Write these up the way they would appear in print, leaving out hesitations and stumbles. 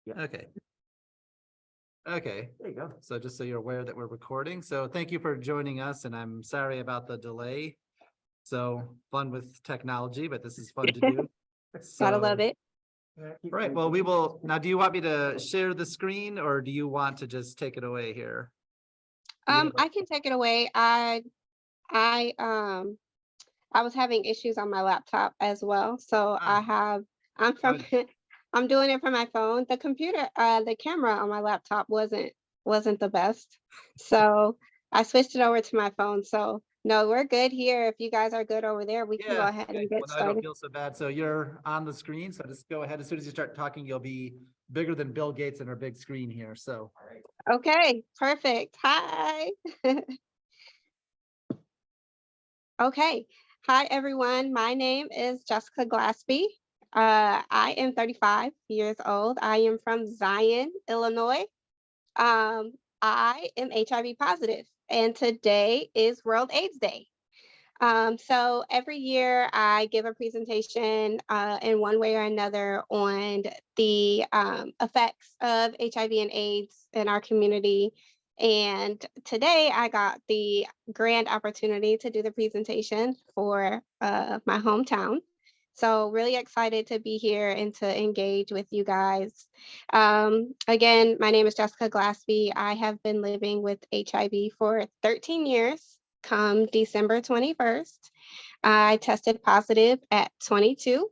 Yeah. Okay. Okay. There you go. So just so you're aware that we're recording. So thank you for joining us, and I'm sorry about the delay. So fun with technology, but this is fun to do. Gotta So, love it. right. Well, we will now. Do you want me to share the screen, or do you want to just take it away here? Do you have I can take it away. I I was having issues on my laptop as well. So Ah, I'm I from would- I'm doing it from my phone. The computer, the camera on my laptop wasn't the best. So I switched it over to my phone. So no, we're good here. If you guys are good over there, we can go yeah. ahead Okay. and get Well, now I don't started. feel so bad. So you're on the screen. So just go ahead. As soon as you start talking, you'll be bigger than Bill Gates in our big screen here. So, all right. Okay, perfect. Hi. Okay. Hi, everyone. My name is Jessica Glaspie. I am 35 years old. I am from Zion, Illinois. Um, I am HIV positive, and today is World AIDS Day. So every year I give a presentation in one way or another on the effects of HIV and AIDS in our community. And today I got the grand opportunity to do the presentation for my hometown. So really excited to be here and to engage with you guys. Again, my name is Jessica Glaspie. I have been living with HIV for 13 years. Come December 21st, I tested positive at 22,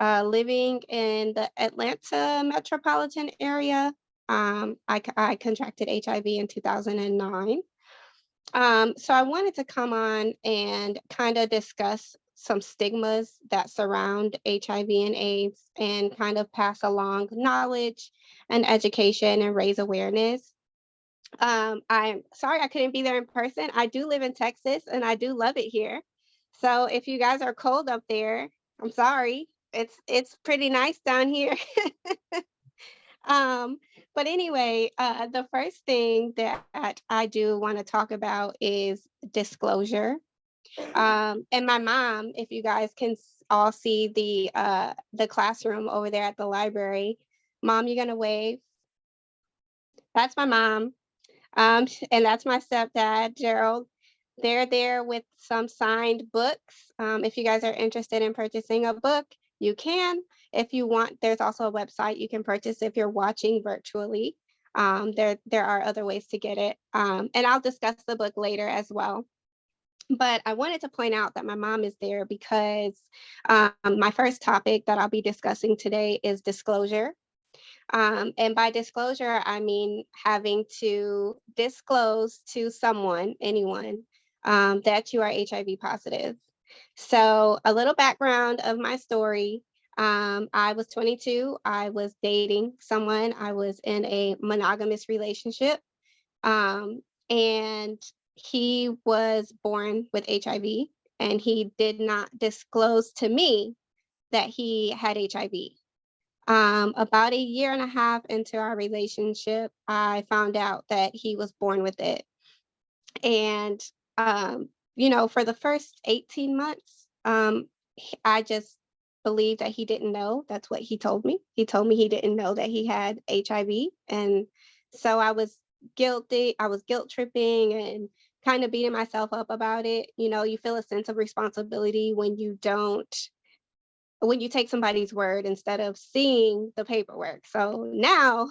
living in the Atlanta metropolitan area. I contracted HIV in 2009. So I wanted to come on and kind of discuss some stigmas that surround HIV and AIDS and kind of pass along knowledge and education and raise awareness. I'm sorry I couldn't be there in person. I do live in Texas and I do love it here. So if you guys are cold up there, I'm sorry. It's pretty nice down here. Um, but anyway, the first thing that I do want to talk about is disclosure. And my mom, if you guys can all see the classroom over there at the library, mom, you're gonna wave. That's my mom. And that's my stepdad, Gerald. They're there with some signed books. If you guys are interested in purchasing a book, you can. If you want, there's also a website you can purchase if you're watching virtually. There are other ways to get it. And I'll discuss the book later as well. But I wanted to point out that my mom is there because my first topic that I'll be discussing today is disclosure. And by disclosure, I mean having to disclose to someone, anyone, that you are HIV positive. So, a little background of my story. I was 22. I was dating someone. I was in a monogamous relationship. Um, and he was born with HIV, and he did not disclose to me that he had HIV. About a year and a half into our relationship, I found out that he was born with it. And, for the first 18 months, I just believed that he didn't know. That's what he told me. He told me he didn't know that he had HIV. And so I was guilty. I was guilt tripping and kind of beating myself up about it. You feel a sense of responsibility when you take somebody's word instead of seeing the paperwork. So now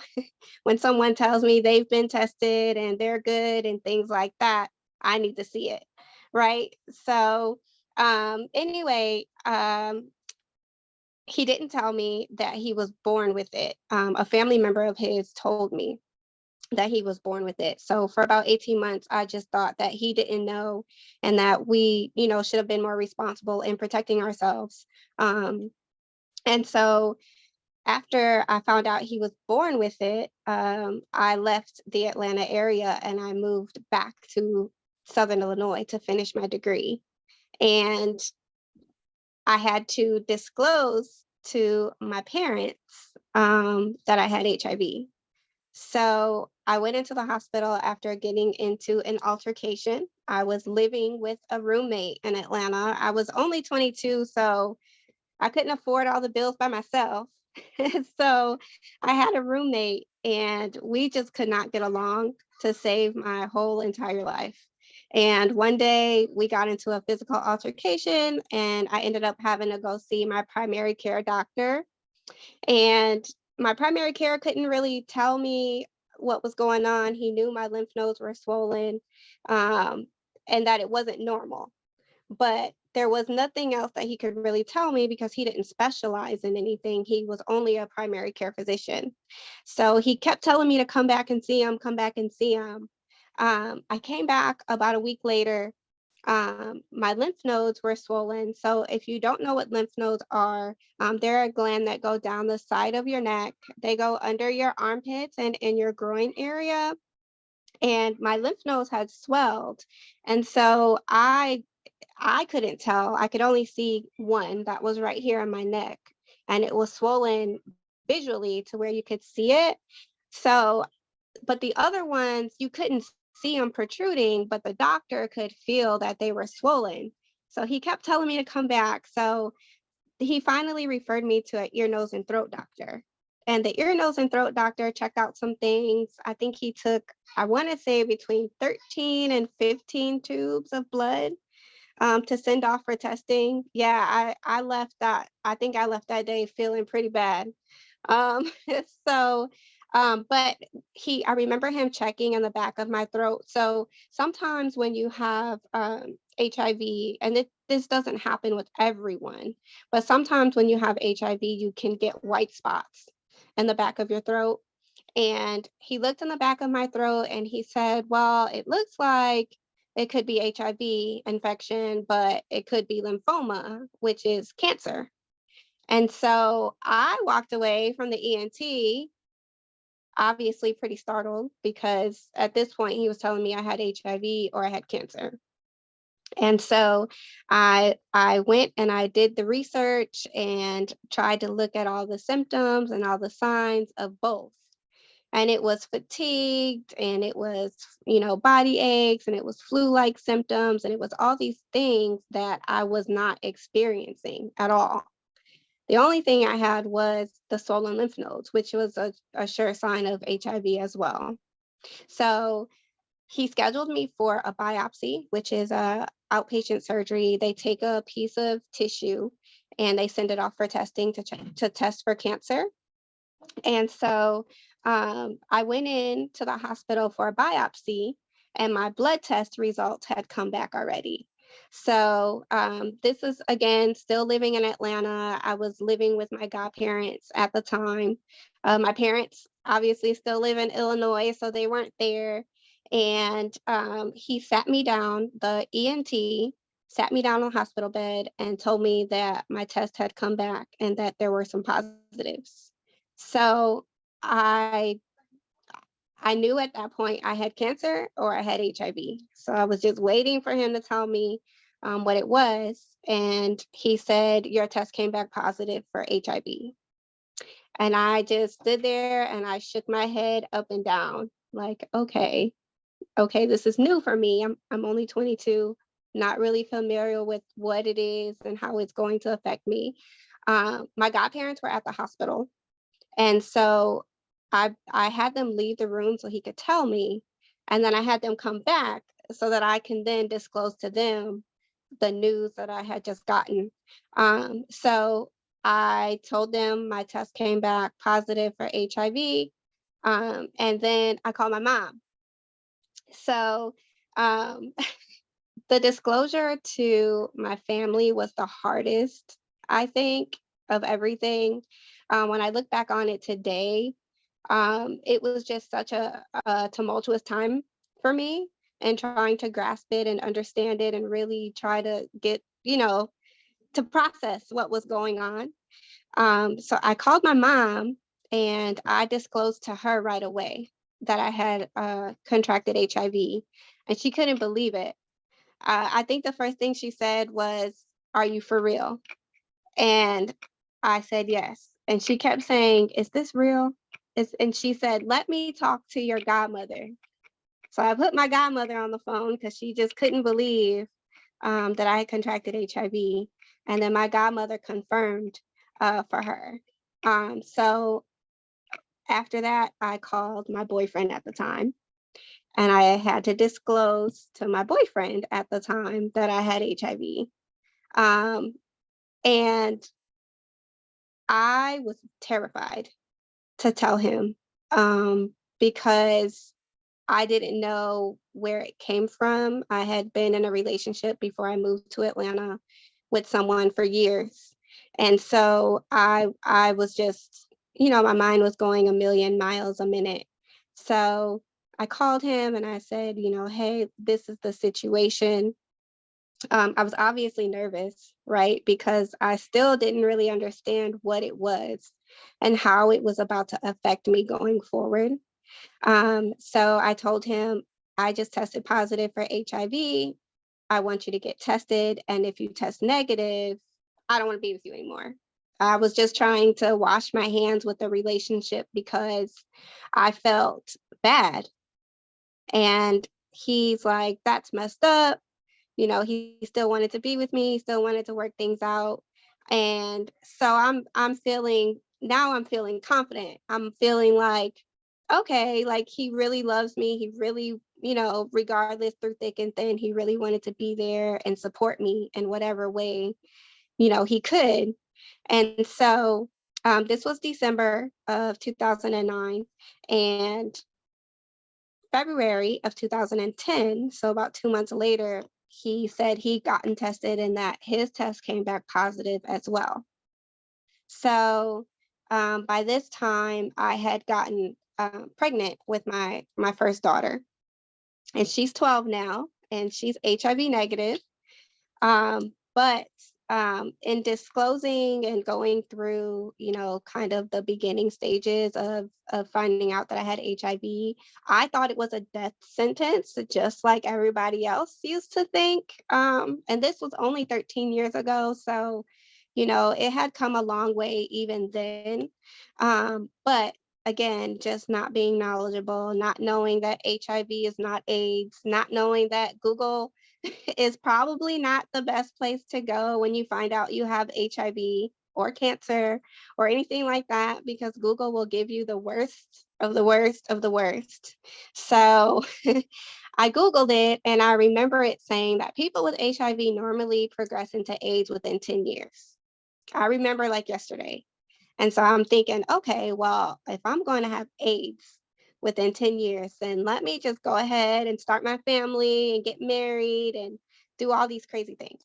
when someone tells me they've been tested and they're good and things like that, I need to see it. Right. So anyway, he didn't tell me that he was born with it. A family member of his told me that he was born with it. So for about 18 months, I just thought that he didn't know and that we, should have been more responsible in protecting ourselves. And so after I found out he was born with it, I left the Atlanta area and I moved back to Southern Illinois to finish my degree. And I had to disclose to my parents that I had HIV. So I went into the hospital after getting into an altercation. I was living with a roommate in Atlanta. I was only 22, so I couldn't afford all the bills by myself. So I had a roommate and we just could not get along to save my whole entire life. And one day we got into a physical altercation and I ended up having to go see my primary care doctor. And my primary care couldn't really tell me what was going on. He knew my lymph nodes were swollen, um, and that it wasn't normal. But there was nothing else that he could really tell me because he didn't specialize in anything. He was only a primary care physician. So he kept telling me to come back and see him, come back and see him. I came back about a week later. My lymph nodes were swollen. So if you don't know what lymph nodes are, they're a gland that go down the side of your neck. They go under your armpits and in your groin area. And my lymph nodes had swelled. And so I couldn't tell. I could only see one that was right here on my neck, and it was swollen visually to where you could see it. So, but the other ones, you couldn't see them protruding, but the doctor could feel that they were swollen. So he kept telling me to come back. So he finally referred me to an ear, nose, and throat doctor. And the ear, nose, and throat doctor checked out some things. I think he took, I want to say between 13 and 15 tubes of blood to send off for testing. Yeah, I left that. I think I left that day feeling pretty bad. Um, so, but I remember him checking in the back of my throat. So sometimes when you have HIV, and this doesn't happen with everyone, but sometimes when you have HIV, you can get white spots in the back of your throat. And he looked in the back of my throat and he said, well, it looks like it could be HIV infection, but it could be lymphoma, which is cancer. And so I walked away from the ENT, obviously pretty startled because at this point he was telling me I had HIV or I had cancer. And so I went and I did the research and tried to look at all the symptoms and all the signs of both. And it was fatigued and it was, body aches and it was flu-like symptoms and it was all these things that I was not experiencing at all. The only thing I had was the swollen lymph nodes, which was a sure sign of HIV as well. So he scheduled me for a biopsy, which is a outpatient surgery. They take a piece of tissue and they send it off for testing to test for cancer. And so I went in to the hospital for a biopsy, and my blood test results had come back already. So this is, again, still living in Atlanta. I was living with my godparents at the time. My parents obviously still live in Illinois, so they weren't there. And he sat me down, the ENT sat me down on the hospital bed and told me that my test had come back and that there were some positives. So I I knew at that point I had cancer or I had HIV. So I was just waiting for him to tell me what it was. And he said, your test came back positive for HIV. And I just stood there and I shook my head up and down, like, okay, this is new for me. I'm only 22, not really familiar with what it is and how it's going to affect me. My godparents were at the hospital. And so I had them leave the room so he could tell me, and then I had them come back so that I can then disclose to them the news that I had just gotten. So I told them my test came back positive for HIV, and then I called my mom. So um, the disclosure to my family was the hardest, I think, of everything. When I look back on it today, it was just such a tumultuous time for me and trying to grasp it and understand it and really try to get, to process what was going on. So I called my mom and I disclosed to her right away that I had contracted HIV, and she couldn't believe it. I think the first thing she said was, "Are you for real?" And I said, "Yes." And she kept saying, "Is this real?" And she said, "Let me talk to your godmother." So I put my godmother on the phone because she just couldn't believe that I had contracted HIV. And then my godmother confirmed for her. So after that, I called my boyfriend at the time, and I had to disclose to my boyfriend at the time that I had HIV. Um, and I was terrified to tell him, because I didn't know where it came from. I had been in a relationship before I moved to Atlanta with someone for years. And so I was just, my mind was going a million miles a minute. So I called him and I said, hey, this is the situation. I was obviously nervous, right? Because I still didn't really understand what it was and how it was about to affect me going forward. So I told him, I just tested positive for HIV. I want you to get tested. And if you test negative, I don't want to be with you anymore. I was just trying to wash my hands with the relationship because I felt bad. And he's like, that's messed up. He still wanted to be with me, still wanted to work things out. And so I'm feeling confident. I'm feeling like, okay, like he really loves me. He really, regardless through thick and thin, he really wanted to be there and support me in whatever way, he could. And so this was December of 2009. And February of 2010, so about 2 months later, he said he'd gotten tested and that his test came back positive as well. So by this time, I had gotten pregnant with my first daughter, and she's 12 now, and she's HIV negative. But in disclosing and going through, kind of the beginning stages of finding out that I had HIV, I thought it was a death sentence, just like everybody else used to think. And this was only 13 years ago. So, it had come a long way even then. But again, just not being knowledgeable, not knowing that HIV is not AIDS, not knowing that Google is probably not the best place to go when you find out you have HIV or cancer or anything like that, because Google will give you the worst of the worst of the worst. So I Googled it and I remember it saying that people with HIV normally progress into AIDS within 10 years. I remember like yesterday. And so I'm thinking, okay, well, if I'm going to have AIDS within 10 years, then let me just go ahead and start my family and get married and do all these crazy things.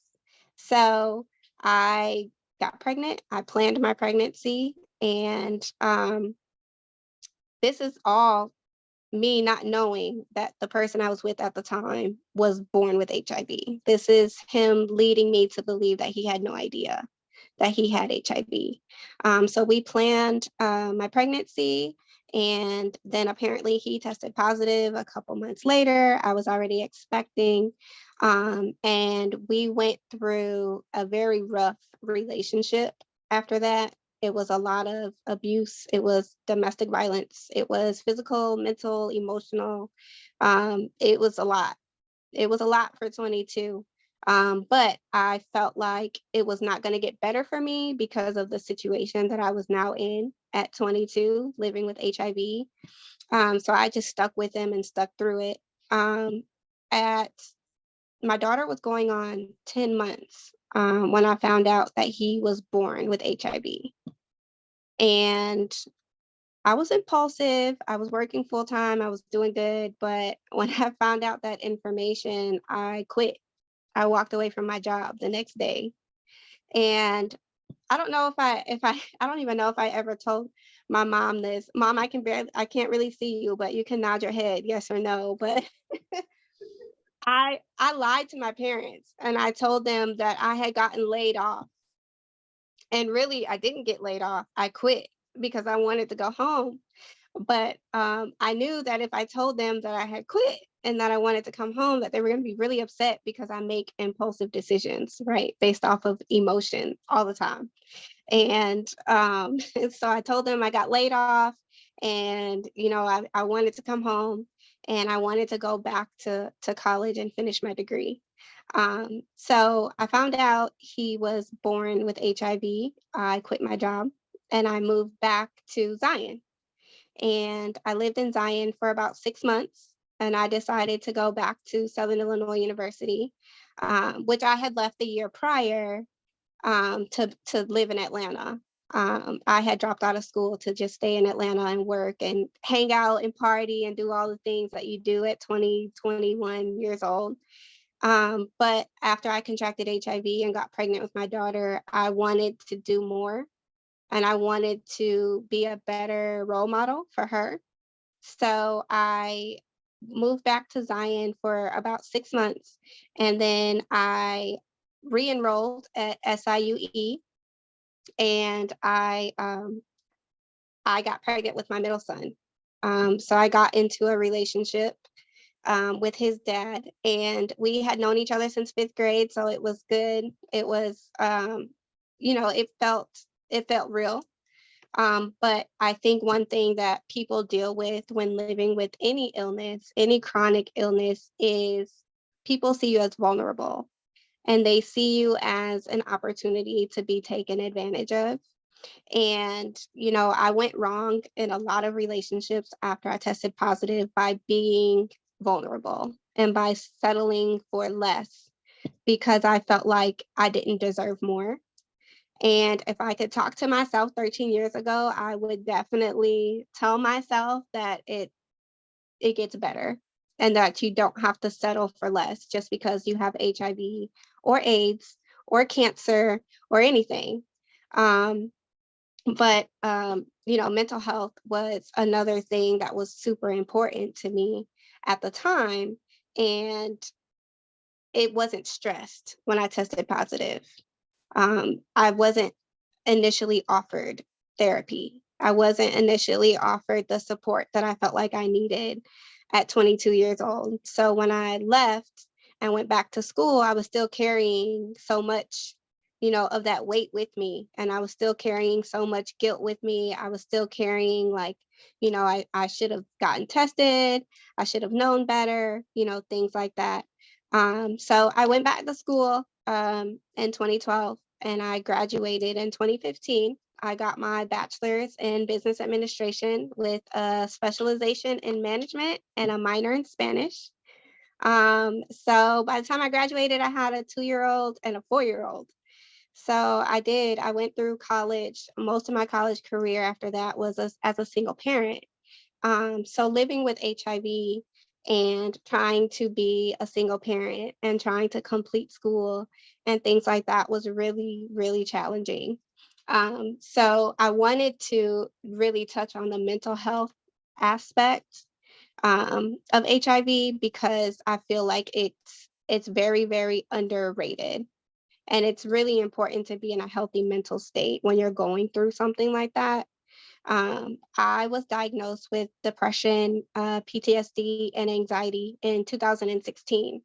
So I got pregnant. I planned my pregnancy. And this is all me not knowing that the person I was with at the time was born with HIV. This is him leading me to believe that he had no idea that he had HIV. So we planned my pregnancy, and then apparently he tested positive a couple months later. I was already expecting, and we went through a very rough relationship after that. It was a lot of abuse. It was domestic violence. It was physical, mental, emotional. It was a lot. It was a lot for 22. But I felt like it was not going to get better for me because of the situation that I was now in at 22, living with HIV. So I just stuck with him and stuck through it. At My daughter was going on 10 months when I found out that he was born with HIV. And I was impulsive. I was working full time. I was doing good. But when I found out that information, I quit. I walked away from my job the next day. And I don't know I don't even know if I ever told my mom this. Mom, I can't really see you, but you can nod your head, yes or no. But I lied to my parents and I told them that I had gotten laid off. And really, I didn't get laid off. I quit because I wanted to go home. But I knew that if I told them that I had quit and that I wanted to come home, that they were going to be really upset because I make impulsive decisions, right, based off of emotion all the time. And so I told them I got laid off, and I wanted to come home, and I wanted to go back to college and finish my degree. So I found out he was born with HIV. I quit my job and I moved back to Zion. And I lived in Zion for about 6 months. And I decided to go back to Southern Illinois University, which I had left the year prior to live in Atlanta. I had dropped out of school to just stay in Atlanta and work and hang out and party and do all the things that you do at 20, 21 years old. But after I contracted HIV and got pregnant with my daughter, I wanted to do more and I wanted to be a better role model for her. So I moved back to Zion for about 6 months, and then I re-enrolled at SIUE, and I got pregnant with my middle son. So I got into a relationship with his dad, and we had known each other since 5th grade, so it was good. It was, it felt real. But I think one thing that people deal with when living with any illness, any chronic illness, is people see you as vulnerable and they see you as an opportunity to be taken advantage of. And, I went wrong in a lot of relationships after I tested positive by being vulnerable and by settling for less because I felt like I didn't deserve more. And if I could talk to myself 13 years ago, I would definitely tell myself that it gets better and that you don't have to settle for less just because you have HIV or AIDS or cancer or anything. But mental health was another thing that was super important to me at the time. And it wasn't stressed when I tested positive. I wasn't initially offered therapy. I wasn't initially offered the support that I felt like I needed at 22 years old. So when I left and went back to school, I was still carrying so much, of that weight with me. And I was still carrying so much guilt with me. I was still carrying like, I should have gotten tested. I should have known better, things like that. So I went back to school in 2012 and I graduated in 2015. I got my bachelor's in business administration with a specialization in management and a minor in Spanish. So by the time I graduated, I had a 2-year-old and a 4-year-old. So I went through college. Most of my college career after that was as a single parent. So living with HIV and trying to be a single parent and trying to complete school and things like that was really, really challenging. So I wanted to really touch on the mental health aspect of HIV because I feel like it's very, very underrated. And it's really important to be in a healthy mental state when you're going through something like that. I was diagnosed with depression, PTSD, and anxiety in 2016.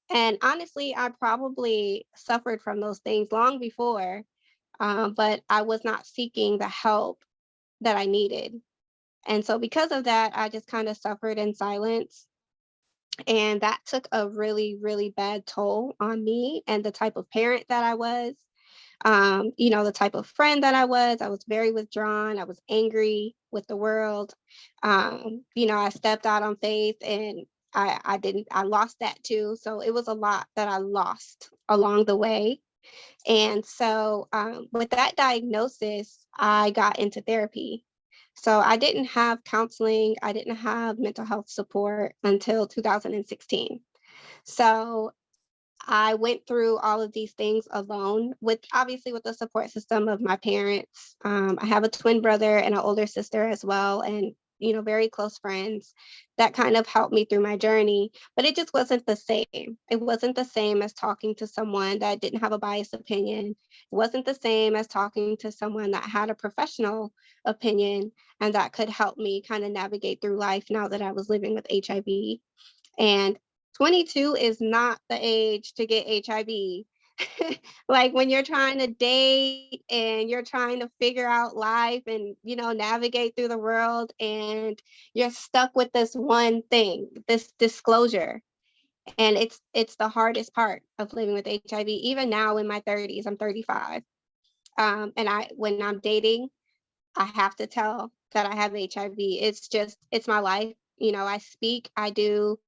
And honestly, I probably suffered from those things long before, but I was not seeking the help that I needed. And so, because of that, I just kind of suffered in silence. And that took a really, really bad toll on me and the type of parent that I was. The type of friend that I was very withdrawn. I was angry with the world. I stepped out on faith and I lost that too. So it was a lot that I lost along the way. And so with that diagnosis, I got into therapy. So I didn't have counseling, I didn't have mental health support until 2016. So I went through all of these things alone with obviously with the support system of my parents. I have a twin brother and an older sister as well, and very close friends that kind of helped me through my journey. But it just wasn't the same. It wasn't the same as talking to someone that didn't have a biased opinion. It wasn't the same as talking to someone that had a professional opinion and that could help me kind of navigate through life now that I was living with HIV. And 22 is not the age to get HIV. Like when you're trying to date and you're trying to figure out life and, navigate through the world and you're stuck with this one thing, this disclosure. And it's the hardest part of living with HIV. Even now in my 30s, I'm 35. And when I'm dating, I have to tell that I have HIV. It's my life. You know, I speak, I do.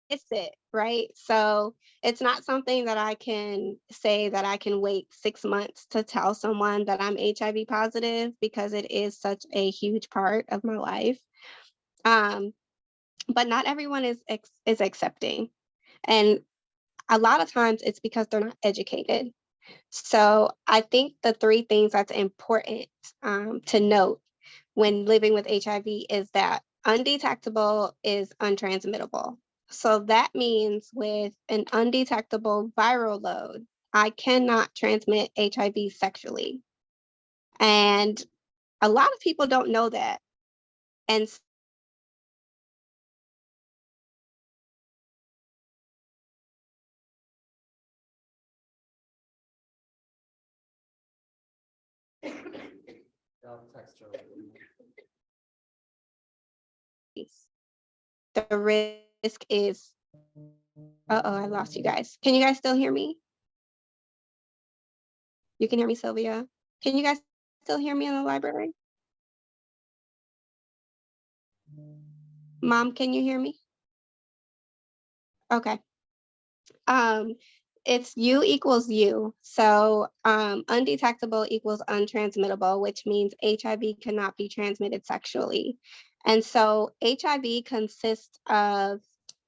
It's it, right? So it's not something that I can say that I can wait 6 months to tell someone that I'm HIV positive because it is such a huge part of my life. Um, but not everyone is accepting, and a lot of times it's because they're not educated. So I think the three things that's important to note when living with HIV is that undetectable is untransmittable. So that means with an undetectable viral load, I cannot transmit HIV sexually. And a lot of people don't know that. And I'll text her. the risk is, uh-oh, I lost you guys. Can you guys still hear me? You can hear me, Sylvia? Can you guys still hear me in the library? Mom, can you hear me? Okay. Um, it's U equals U. So undetectable equals untransmittable, which means HIV cannot be transmitted sexually. And so HIV consists of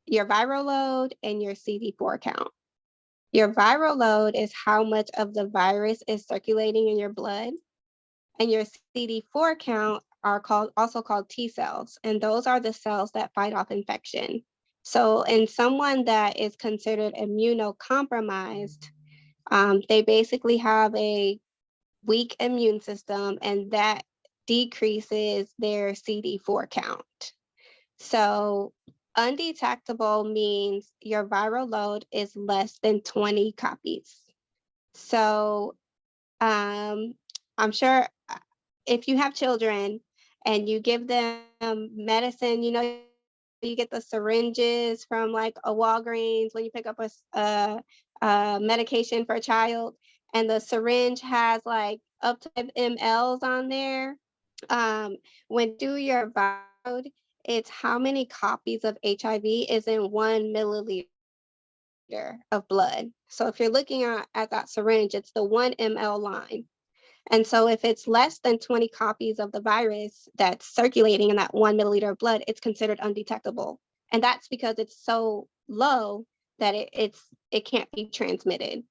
your viral load and your CD4 count. Your viral load is how much of the virus is circulating in your blood, and your CD4 count are also called T cells, and those are the cells that fight off infection. So in someone that is considered immunocompromised, they basically have a weak immune system, and that decreases their CD4 count. So undetectable means your viral load is less than 20 copies. So I'm sure if you have children and you give them medicine, you know, you get the syringes from like a Walgreens when you pick up a medication for a child, and the syringe has like up to 5 mLs on there. When do your viral, it's how many copies of HIV is in 1 milliliter of blood. So if you're looking at that syringe, it's the 1 ml line. And so if it's less than 20 copies of the virus that's circulating in that 1 milliliter of blood, it's considered undetectable. And that's because it's so low that it can't be transmitted.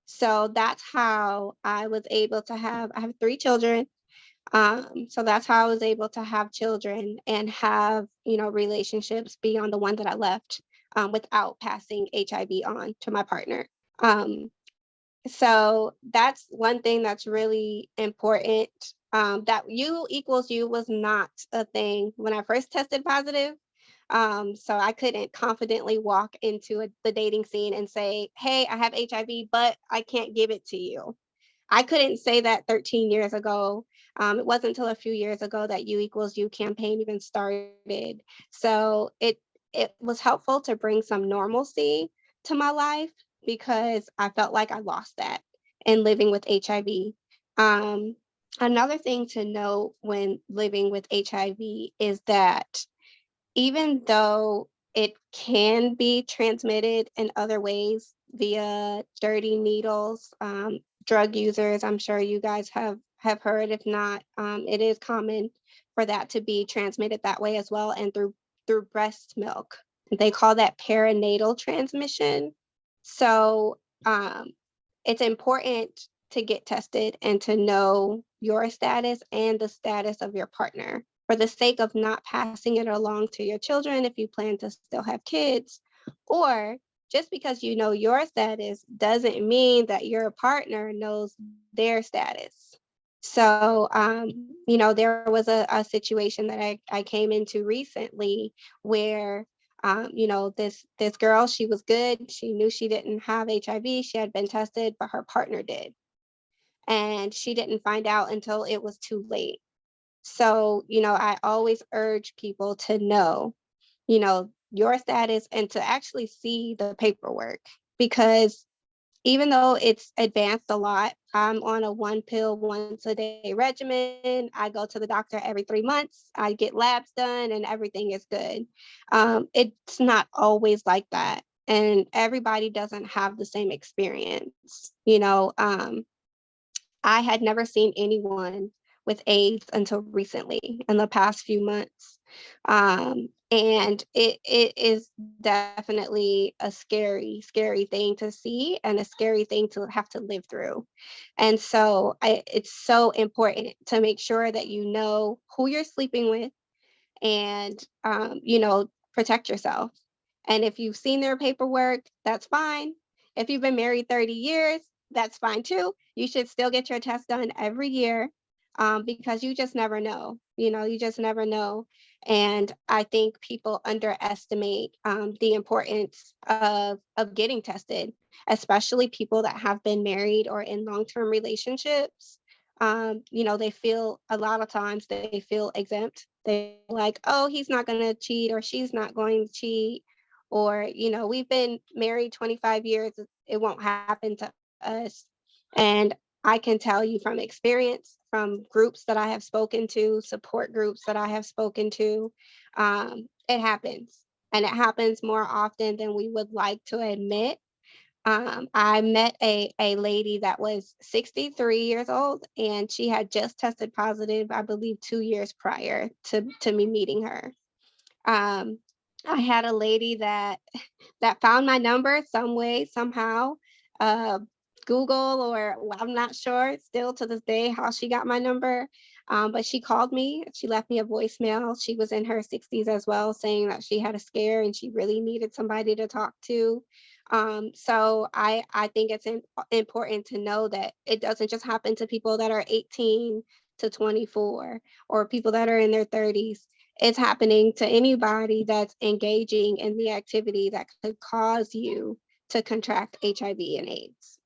So that's how I was able to I have 3 children. So that's how I was able to have children and have, you know, relationships beyond the one that I left without passing HIV on to my partner. Um, so that's one thing that's really important. That U equals U was not a thing when I first tested positive. So I couldn't confidently walk into the dating scene and say, hey, I have HIV, but I can't give it to you. I couldn't say that 13 years ago. It wasn't until a few years ago that U equals U campaign even started. So it was helpful to bring some normalcy to my life because I felt like I lost that in living with HIV. Um, Another thing to note when living with HIV is that even though it can be transmitted in other ways via dirty needles, drug users, I'm sure you guys have heard. If not, it is common for that to be transmitted that way as well, and through breast milk. They call that perinatal transmission. So it's important to get tested and to know your status and the status of your partner for the sake of not passing it along to your children if you plan to still have kids, or just because you know your status doesn't mean that your partner knows their status. So, you know, there was a situation that I came into recently where, you know, this girl, she was good. She knew she didn't have HIV. She had been tested, but her partner did. And she didn't find out until it was too late. So, you know, I always urge people to know, you know, your status and to actually see the paperwork, because even though it's advanced a lot, I'm on a 1 pill once a day regimen. I go to the doctor every 3 months. I get labs done and everything is good. It's not always like that. And everybody doesn't have the same experience. I had never seen anyone with AIDS until recently in the past few months. And it is definitely a scary, scary thing to see and a scary thing to have to live through. And so it's so important to make sure that you know who you're sleeping with and, protect yourself. And if you've seen their paperwork, that's fine. If you've been married 30 years, that's fine too. You should still get your test done every year, because you just never know. You just never know. And I think people underestimate the importance of getting tested, especially people that have been married or in long-term relationships. They feel a lot of times they feel exempt. They like, oh, he's not going to cheat or she's not going to cheat. Or, we've been married 25 years, it won't happen to us. And I can tell you from experience, from groups that I have spoken to, support groups that I have spoken to, it happens. And it happens more often than we would like to admit. I met a lady that was 63 years old, and she had just tested positive, I believe, 2 years prior to me meeting her. Um, I had a lady that found my number some way, somehow, uh, Google, or I'm not sure still to this day how she got my number. But she called me, she left me a voicemail. She was in her 60s as well, saying that she had a scare and she really needed somebody to talk to. So I think it's important to know that it doesn't just happen to people that are 18 to 24 or people that are in their 30s. It's happening to anybody that's engaging in the activity that could cause you to contract HIV and AIDS.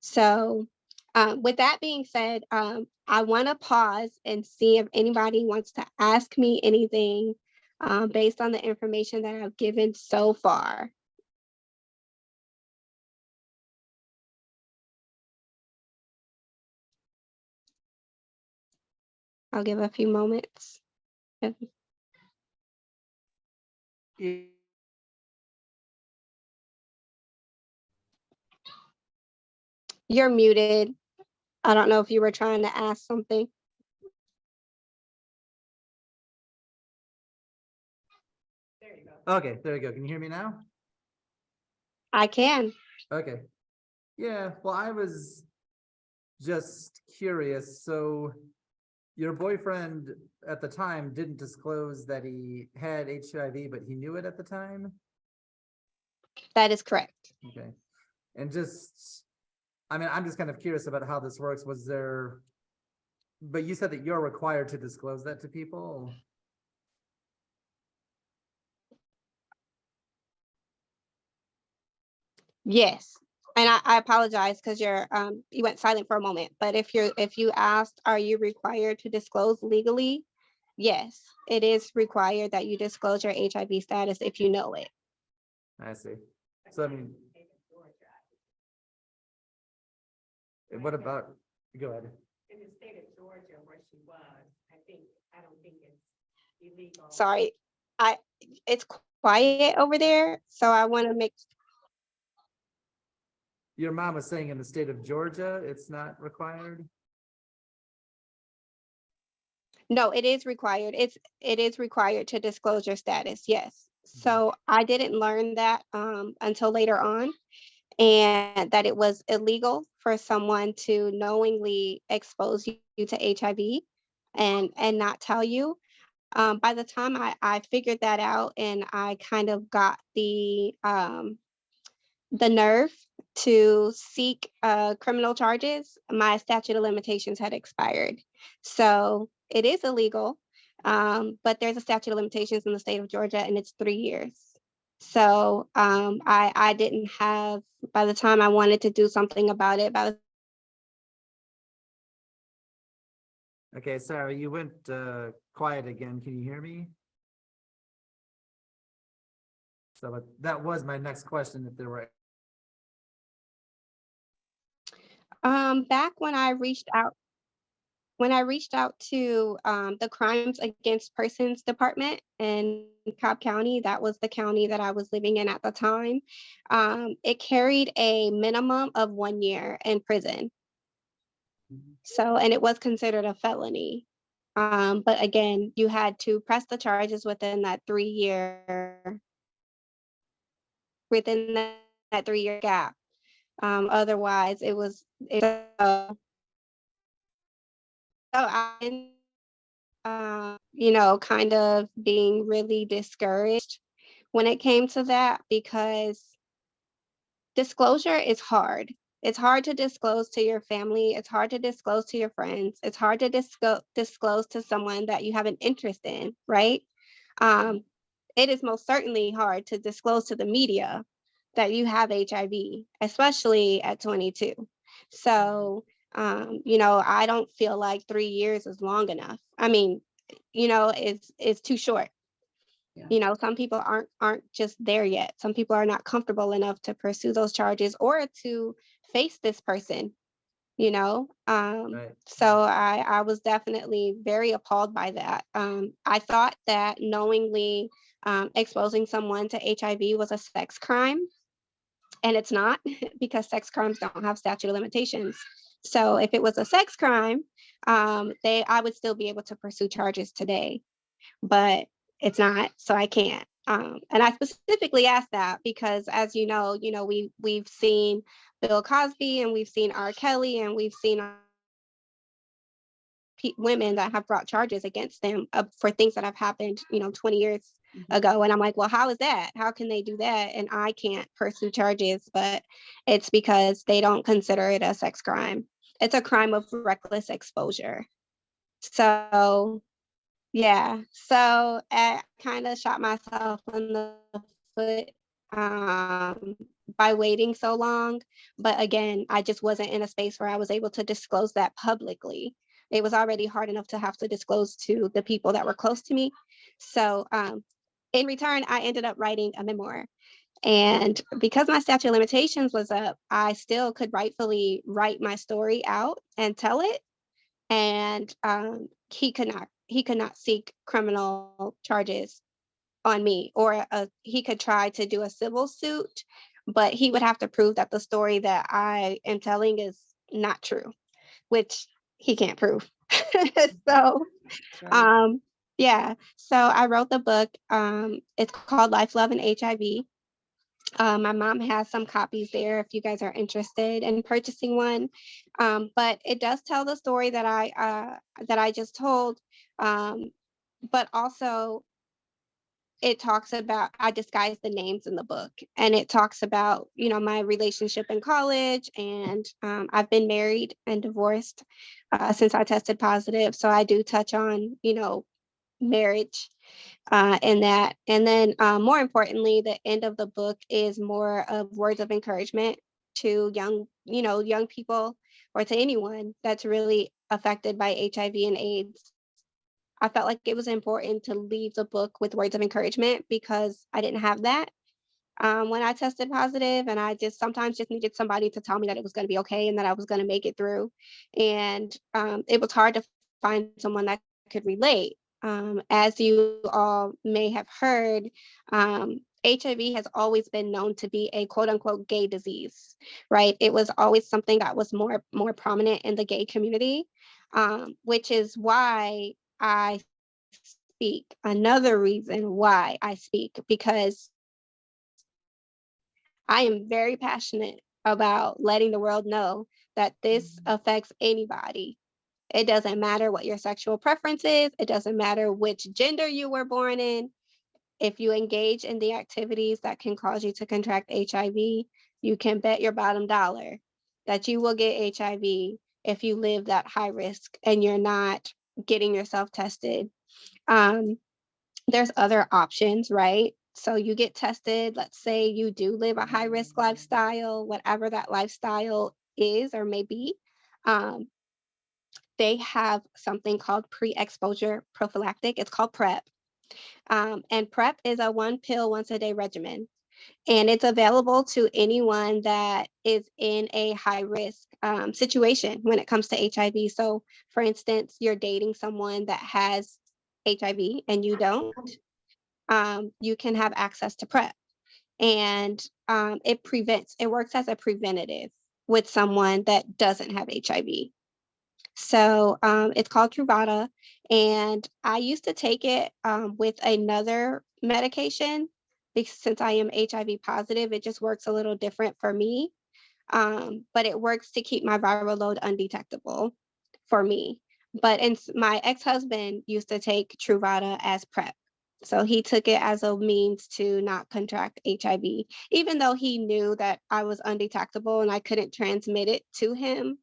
So, with that being said, I want to pause and see if anybody wants to ask me anything based on the information that I've given so far. I'll give a few moments. You're muted. I don't know if you were trying to ask something. Okay, there you go. Can you hear me now? I can. Okay. Yeah, well, I was just curious. So your boyfriend at the time didn't disclose that he had HIV, but he knew it at the time? That is correct. Okay. And just, I mean, I'm just kind of curious about how this works. Was there, but you said that you're required to disclose that to people? Yes. And I apologize because you went silent for a moment. But if you asked, are you required to disclose legally? Yes, it is required that you disclose your HIV status if you know it. I see. So I mean, what about, go ahead. In the state of Georgia where she was, I don't think it's illegal. Sorry, it's quiet over there, so I want to make. Your mom was saying in the state of Georgia, it's not required? No, it is required. It is required to disclose your status. Yes. So I didn't learn that until later on, and that it was illegal for someone to knowingly expose you to HIV and not tell you. By the time I figured that out and I kind of got the nerve to seek criminal charges, my statute of limitations had expired. So it is illegal, but there's a statute of limitations in the state of Georgia, and it's 3 years. So I didn't have, by the time I wanted to do something about it, Okay, Sarah, you went quiet again. Can you hear me? So that was my next question, if there were Back when I reached out to the Crimes Against Persons Department in Cobb County, that was the county that I was living in at the time. It carried a minimum of 1 year in prison. So, and it was considered a felony. But again, you had to press the charges within that 3 year gap. Otherwise, so kind of being really discouraged when it came to that because disclosure is hard. It's hard to disclose to your family. It's hard to disclose to your friends. It's hard to disclose to someone that you have an interest in, right? Um, it is most certainly hard to disclose to the media that you have HIV, especially at 22. So, I don't feel like 3 years is long enough. I mean, it's too short. Some people aren't just there yet. Some people are not comfortable enough to pursue those charges or to face this person, Right. so I was definitely very appalled by that. I thought that knowingly exposing someone to HIV was a sex crime, and it's not because sex crimes don't have statute of limitations. So if it was a sex crime, I would still be able to pursue charges today, but it's not, so I can't. And I specifically asked that because, as we've seen Bill Cosby and we've seen R. Kelly and we've seen women that have brought charges against them for things that have happened, 20 years ago. And I'm like, well, how is that? How can they do that? And I can't pursue charges, but it's because they don't consider it a sex crime. It's a crime of reckless exposure. So, yeah. So I kind of shot myself in the foot by waiting so long. But again, I just wasn't in a space where I was able to disclose that publicly. It was already hard enough to have to disclose to the people that were close to me. So in return, I ended up writing a memoir. And because my statute of limitations was up, I still could rightfully write my story out and tell it. And he could not seek criminal charges on me, or he could try to do a civil suit, but he would have to prove that the story that I am telling is not true, which he can't prove. So, yeah. So I wrote the book. It's called Life, Love, and HIV. My mom has some copies there if you guys are interested in purchasing one. But it does tell the story that I just told. But also it talks about, I disguise the names in the book, and it talks about, my relationship in college, and I've been married and divorced since I tested positive. So I do touch on, marriage in that. And then more importantly, the end of the book is more of words of encouragement to young people, or to anyone that's really affected by HIV and AIDS. I felt like it was important to leave the book with words of encouragement because I didn't have that when I tested positive, and I just sometimes just needed somebody to tell me that it was going to be okay and that I was going to make it through. And it was hard to find someone that could relate. As you all may have heard, HIV has always been known to be a quote unquote gay disease, right? It was always something that was more prominent in the gay community, which is why I speak. Another reason why I speak, because I am very passionate about letting the world know that this affects anybody. It doesn't matter what your sexual preference is. It doesn't matter which gender you were born in. If you engage in the activities that can cause you to contract HIV, you can bet your bottom dollar that you will get HIV if you live that high risk and you're not getting yourself tested. There's other options, right? So you get tested. Let's say you do live a high risk lifestyle, whatever that lifestyle is or may be. Um, they have something called pre-exposure prophylactic. It's called PrEP. And PrEP is a 1 pill once a day regimen. And it's available to anyone that is in a high risk situation when it comes to HIV. So, for instance, you're dating someone that has HIV and you don't, you can have access to PrEP. And it works as a preventative with someone that doesn't have HIV. So it's called Truvada, and I used to take it with another medication because since I am HIV positive, it just works a little different for me. But it works to keep my viral load undetectable for me. But my ex-husband used to take Truvada as PrEP. So he took it as a means to not contract HIV, even though he knew that I was undetectable and I couldn't transmit it to him.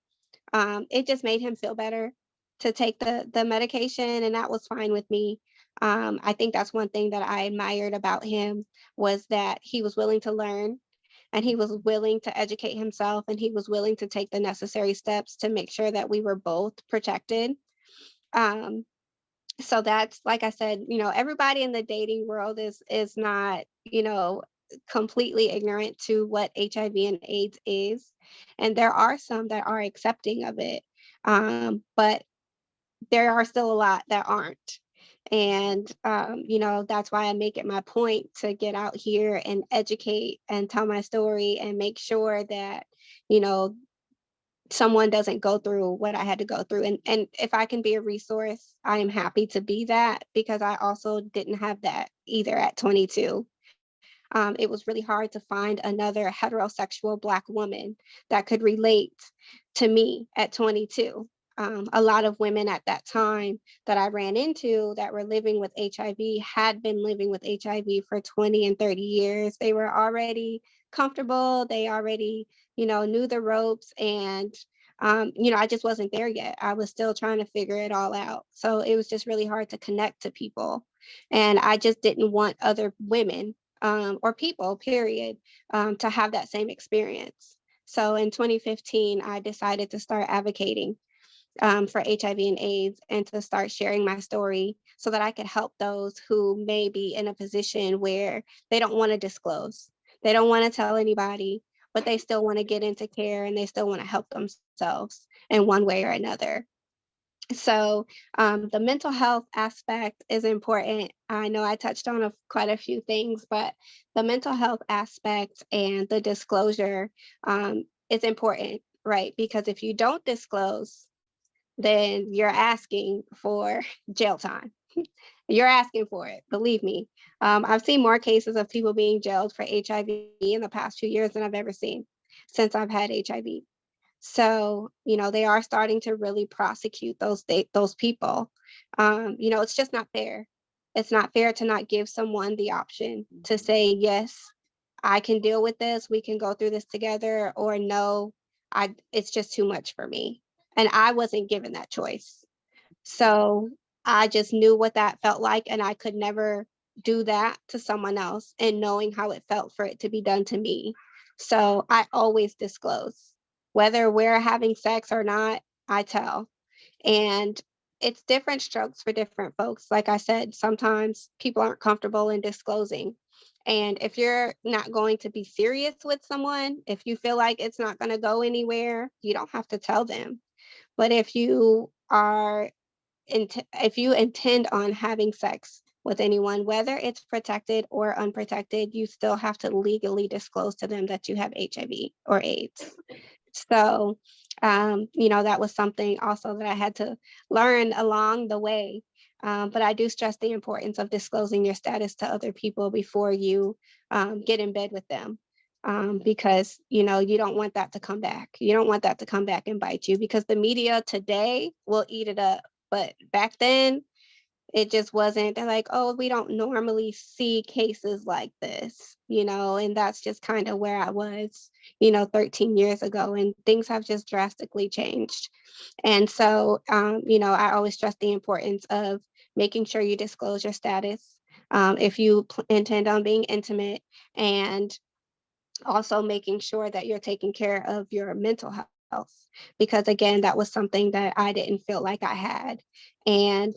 It just made him feel better to take the medication, and that was fine with me. I think that's one thing that I admired about him was that he was willing to learn and he was willing to educate himself and he was willing to take the necessary steps to make sure that we were both protected. Um, so that's like I said, everybody in the dating world is not, completely ignorant to what HIV and AIDS is. And there are some that are accepting of it. But there are still a lot that aren't. And, that's why I make it my point to get out here and educate and tell my story and make sure that, you know, someone doesn't go through what I had to go through. And if I can be a resource, I am happy to be that because I also didn't have that either at 22. It was really hard to find another heterosexual Black woman that could relate to me at 22. A lot of women at that time that I ran into that were living with HIV had been living with HIV for 20 and 30 years. They were already comfortable. They already, knew the ropes. And, I just wasn't there yet. I was still trying to figure it all out. So it was just really hard to connect to people. And I just didn't want other women or people, period, to have that same experience. So in 2015, I decided to start advocating for HIV and AIDS and to start sharing my story so that I could help those who may be in a position where they don't want to disclose. They don't want to tell anybody, but they still want to get into care and they still want to help themselves in one way or another. So the mental health aspect is important. I know I touched on quite a few things, but the mental health aspect and the disclosure is important, right? Because if you don't disclose, then you're asking for jail time. You're asking for it, believe me. I've seen more cases of people being jailed for HIV in the past few years than I've ever seen since I've had HIV. So, they are starting to really prosecute those people. It's just not fair. It's not fair to not give someone the option to say, yes, I can deal with this. We can go through this together, or no, it's just too much for me. And I wasn't given that choice. So I just knew what that felt like, and I could never do that to someone else and knowing how it felt for it to be done to me. So I always disclose. Whether we're having sex or not, I tell. And it's different strokes for different folks. Like I said, sometimes people aren't comfortable in disclosing. And if you're not going to be serious with someone, if you feel like it's not going to go anywhere, you don't have to tell them. But if you intend on having sex with anyone, whether it's protected or unprotected, you still have to legally disclose to them that you have HIV or AIDS. So, that was something also that I had to learn along the way. But I do stress the importance of disclosing your status to other people before you get in bed with them. Because, you don't want that to come back. You don't want that to come back and bite you because the media today will eat it up. But back then, it just wasn't. They're like, oh, we don't normally see cases like this, and that's just kind of where I was, 13 years ago, and things have just drastically changed. And so, I always stress the importance of making sure you disclose your status if you intend on being intimate, and also making sure that you're taking care of your mental health. Because again, that was something that I didn't feel like I had. And,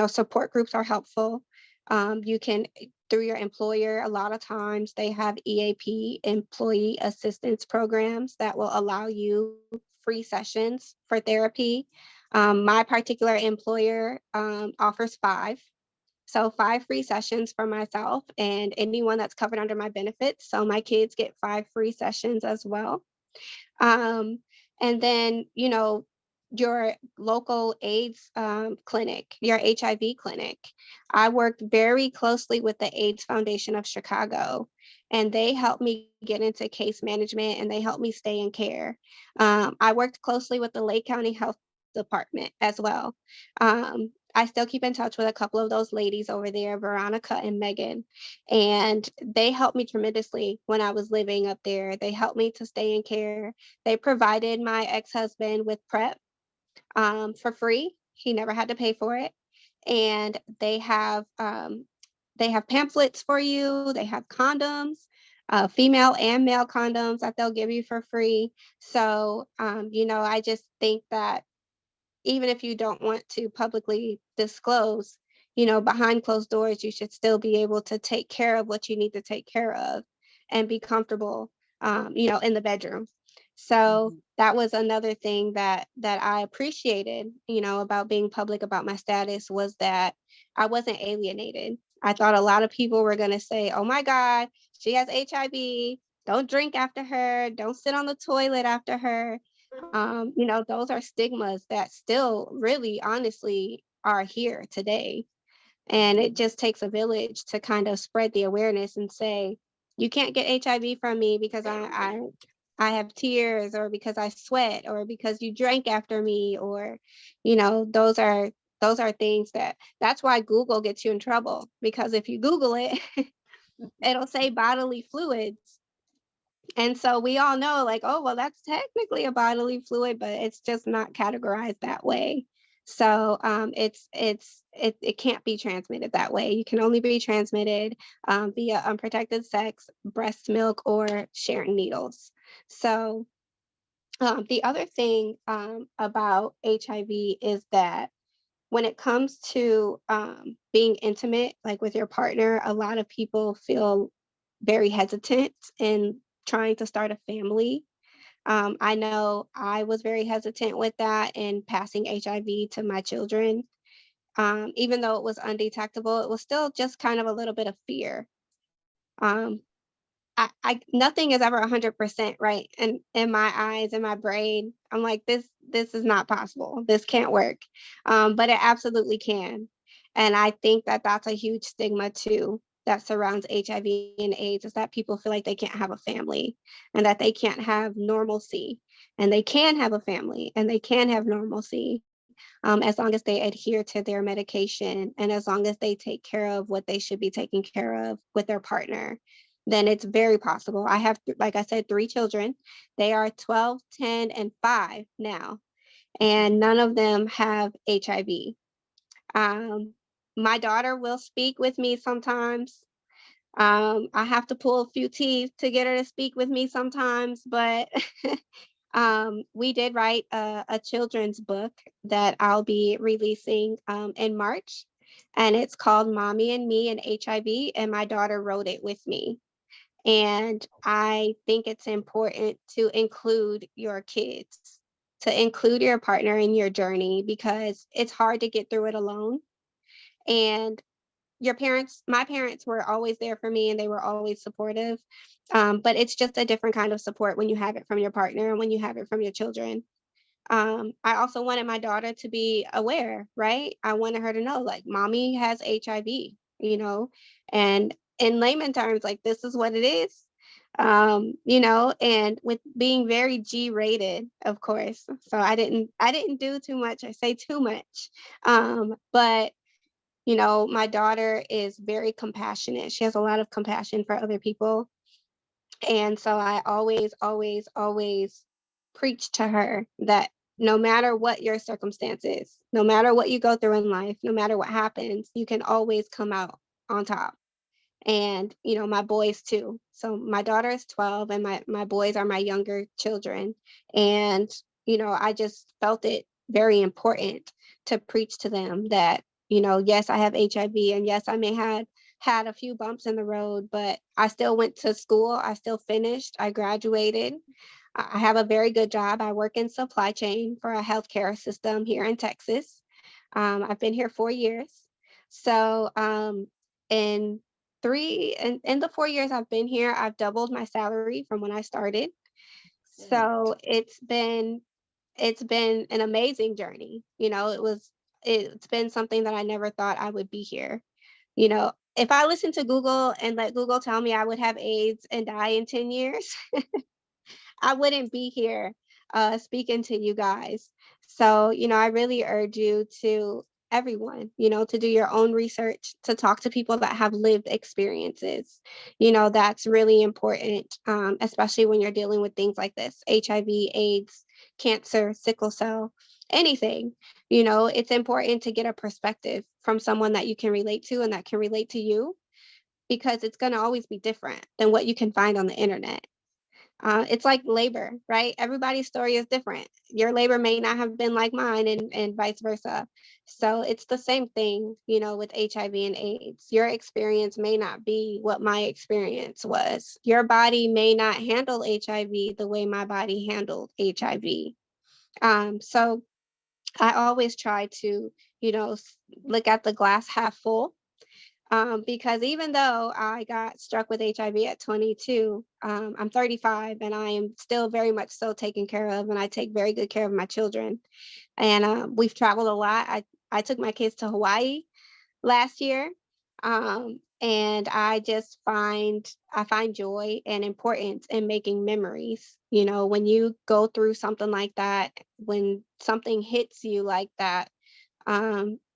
support groups are helpful. You can through your employer. A lot of times they have EAP, employee assistance programs, that will allow you free sessions for therapy. My particular employer offers 5. So 5 free sessions for myself and anyone that's covered under my benefits. So my kids get 5 free sessions as well. And then, your local AIDS clinic, your HIV clinic. I worked very closely with the AIDS Foundation of Chicago, and they helped me get into case management and they helped me stay in care. I worked closely with the Lake County Health Department as well. I still keep in touch with a couple of those ladies over there, Veronica and Megan, and they helped me tremendously when I was living up there. They helped me to stay in care. They provided my ex-husband with PrEP for free. He never had to pay for it. And they have pamphlets for you. They have condoms, female and male condoms that they'll give you for free. So, I just think that even if you don't want to publicly disclose, behind closed doors, you should still be able to take care of what you need to take care of and be comfortable, in the bedroom. So that was another thing that I appreciated, about being public about my status, was that I wasn't alienated. I thought a lot of people were going to say, oh my God, she has HIV. Don't drink after her. Don't sit on the toilet after her. Those are stigmas that still really honestly are here today. And it just takes a village to kind of spread the awareness and say, you can't get HIV from me because I have tears, or because I sweat, or because you drank after me, or, those are things that's why Google gets you in trouble, because if you Google it, it'll say bodily fluids. And so we all know, like, oh, well, that's technically a bodily fluid, but it's just not categorized that way. So it can't be transmitted that way. You can only be transmitted via unprotected sex, breast milk, or sharing needles. So the other thing about HIV is that when it comes to being intimate, like with your partner, a lot of people feel very hesitant in trying to start a family. I know I was very hesitant with that in passing HIV to my children. Even though it was undetectable, it was still just kind of a little bit of fear. Um, nothing is ever 100% right. And in my eyes, in my brain, I'm like, this is not possible. This can't work. But it absolutely can. And I think that that's a huge stigma too, that surrounds HIV and AIDS, is that people feel like they can't have a family and that they can't have normalcy, and they can have a family and they can have normalcy. As long as they adhere to their medication and as long as they take care of what they should be taking care of with their partner, then it's very possible. I have, like I said, 3 children. They are 12, 10, and 5 now, and none of them have HIV. My daughter will speak with me sometimes. I have to pull a few teeth to get her to speak with me sometimes, but we did write a children's book that I'll be releasing in March, and it's called Mommy and Me and HIV, and my daughter wrote it with me. And I think it's important to include your kids, to include your partner in your journey, because it's hard to get through it alone. And my parents were always there for me and they were always supportive. But it's just a different kind of support when you have it from your partner and when you have it from your children. I also wanted my daughter to be aware, right? I wanted her to know, like, mommy has HIV, and in layman terms, like, this is what it is. And with being very G-rated, of course. So I didn't do too much or say too much. But my daughter is very compassionate. She has a lot of compassion for other people. And so I always, always, always preach to her that no matter what your circumstances, no matter what you go through in life, no matter what happens, you can always come out on top. And, my boys too. So my daughter is 12 and my boys are my younger children. And, I just felt it very important to preach to them that, yes, I have HIV, and yes, I may have had a few bumps in the road, but I still went to school. I still finished. I graduated. I have a very good job. I work in supply chain for a healthcare system here in Texas. I've been here 4 years. So, in in the 4 years I've been here, I've doubled my salary from when I started. So it's been an amazing journey. It's been something that I never thought I would be here. If I listened to Google and let Google tell me I would have AIDS and die in 10 years, I wouldn't be here speaking to you guys. So, I really urge you to everyone, to do your own research, to talk to people that have lived experiences. That's really important, especially when you're dealing with things like this: HIV, AIDS, cancer, sickle cell, anything. It's important to get a perspective from someone that you can relate to and that can relate to you, because it's going to always be different than what you can find on the internet. It's like labor, right? Everybody's story is different. Your labor may not have been like mine, and vice versa. So it's the same thing, with HIV and AIDS. Your experience may not be what my experience was. Your body may not handle HIV the way my body handled HIV. So I always try to, look at the glass half full, because even though I got struck with HIV at 22, I'm 35 and I am still very much so taken care of, and I take very good care of my children. And we've traveled a lot. I took my kids to Hawaii last year, and I find joy and importance in making memories. When you go through something like that, when something hits you like that,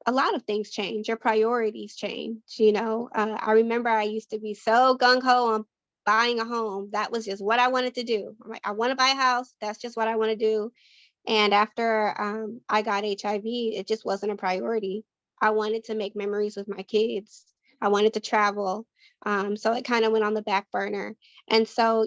a lot of things change. Your priorities change. I remember I used to be so gung ho on buying a home. That was just what I wanted to do. I'm like, I want to buy a house. That's just what I want to do. And after I got HIV, it just wasn't a priority. I wanted to make memories with my kids. I wanted to travel. So it kind of went on the back burner. And so,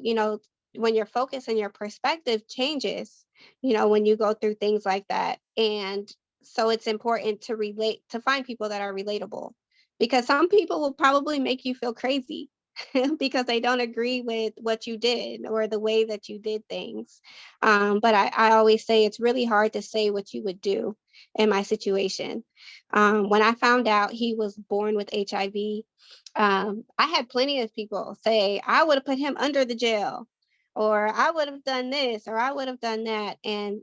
when your focus and your perspective changes, when you go through things like that. And so it's important to relate, to find people that are relatable, because some people will probably make you feel crazy because they don't agree with what you did or the way that you did things. But I always say it's really hard to say what you would do in my situation. When I found out he was born with HIV, I had plenty of people say, I would have put him under the jail, or I would have done this, or I would have done that. And,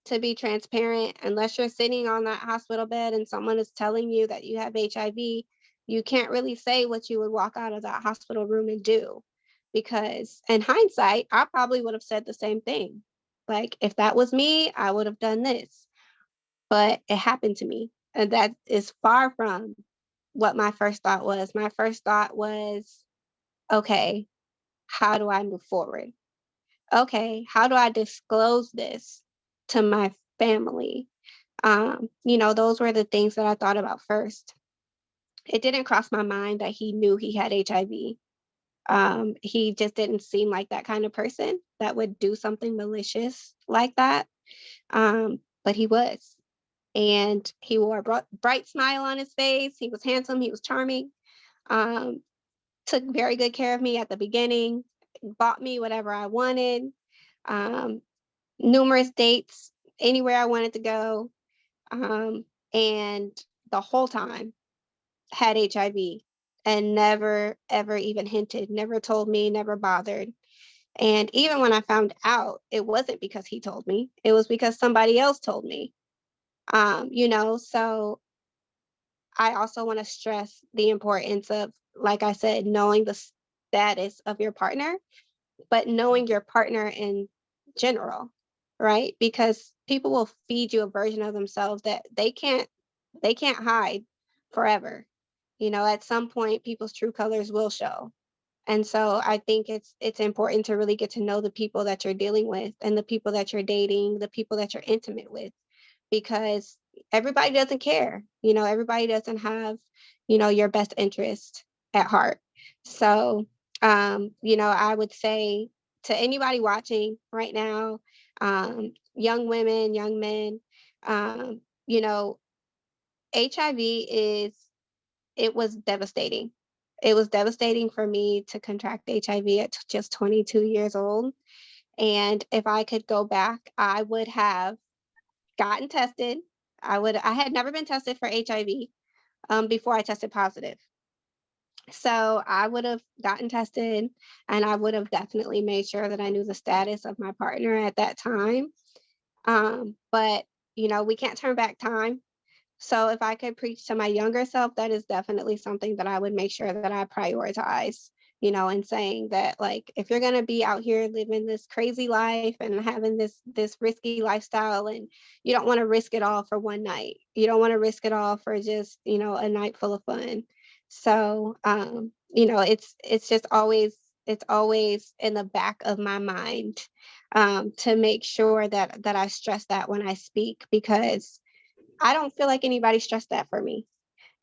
to be transparent, unless you're sitting on that hospital bed and someone is telling you that you have HIV, you can't really say what you would walk out of that hospital room and do. Because in hindsight, I probably would have said the same thing. Like, if that was me, I would have done this. But it happened to me. And that is far from what my first thought was. My first thought was, okay, how do I move forward? Okay, how do I disclose this to my family? Those were the things that I thought about first. It didn't cross my mind that he knew he had HIV. He just didn't seem like that kind of person that would do something malicious like that. But he was. And he wore a bright smile on his face. He was handsome. He was charming. Um, Took very good care of me at the beginning, bought me whatever I wanted, um, numerous dates, anywhere I wanted to go. And the whole time had HIV and never, ever even hinted, never told me, never bothered. And even when I found out, it wasn't because he told me, it was because somebody else told me. So I also want to stress the importance of, like I said, knowing the status of your partner, but knowing your partner in general, right? Because people will feed you a version of themselves that they can't hide forever. At some point people's true colors will show. And so I think it's important to really get to know the people that you're dealing with and the people that you're dating, the people that you're intimate with, because everybody doesn't care. Everybody doesn't have, your best interest at heart. So, I would say to anybody watching right now, young women, young men, um, you know, HIV it was devastating. It was devastating for me to contract HIV at just 22 years old. And if I could go back, I would have gotten tested. I had never been tested for HIV before I tested positive. So I would have gotten tested, and I would have definitely made sure that I knew the status of my partner at that time. But we can't turn back time. So if I could preach to my younger self, that is definitely something that I would make sure that I prioritize, and saying that, like, if you're gonna be out here living this crazy life and having this risky lifestyle, and you don't want to risk it all for one night. You don't want to risk it all for just, a night full of fun. So it's just always in the back of my mind, to make sure that I stress that when I speak, because I don't feel like anybody stressed that for me.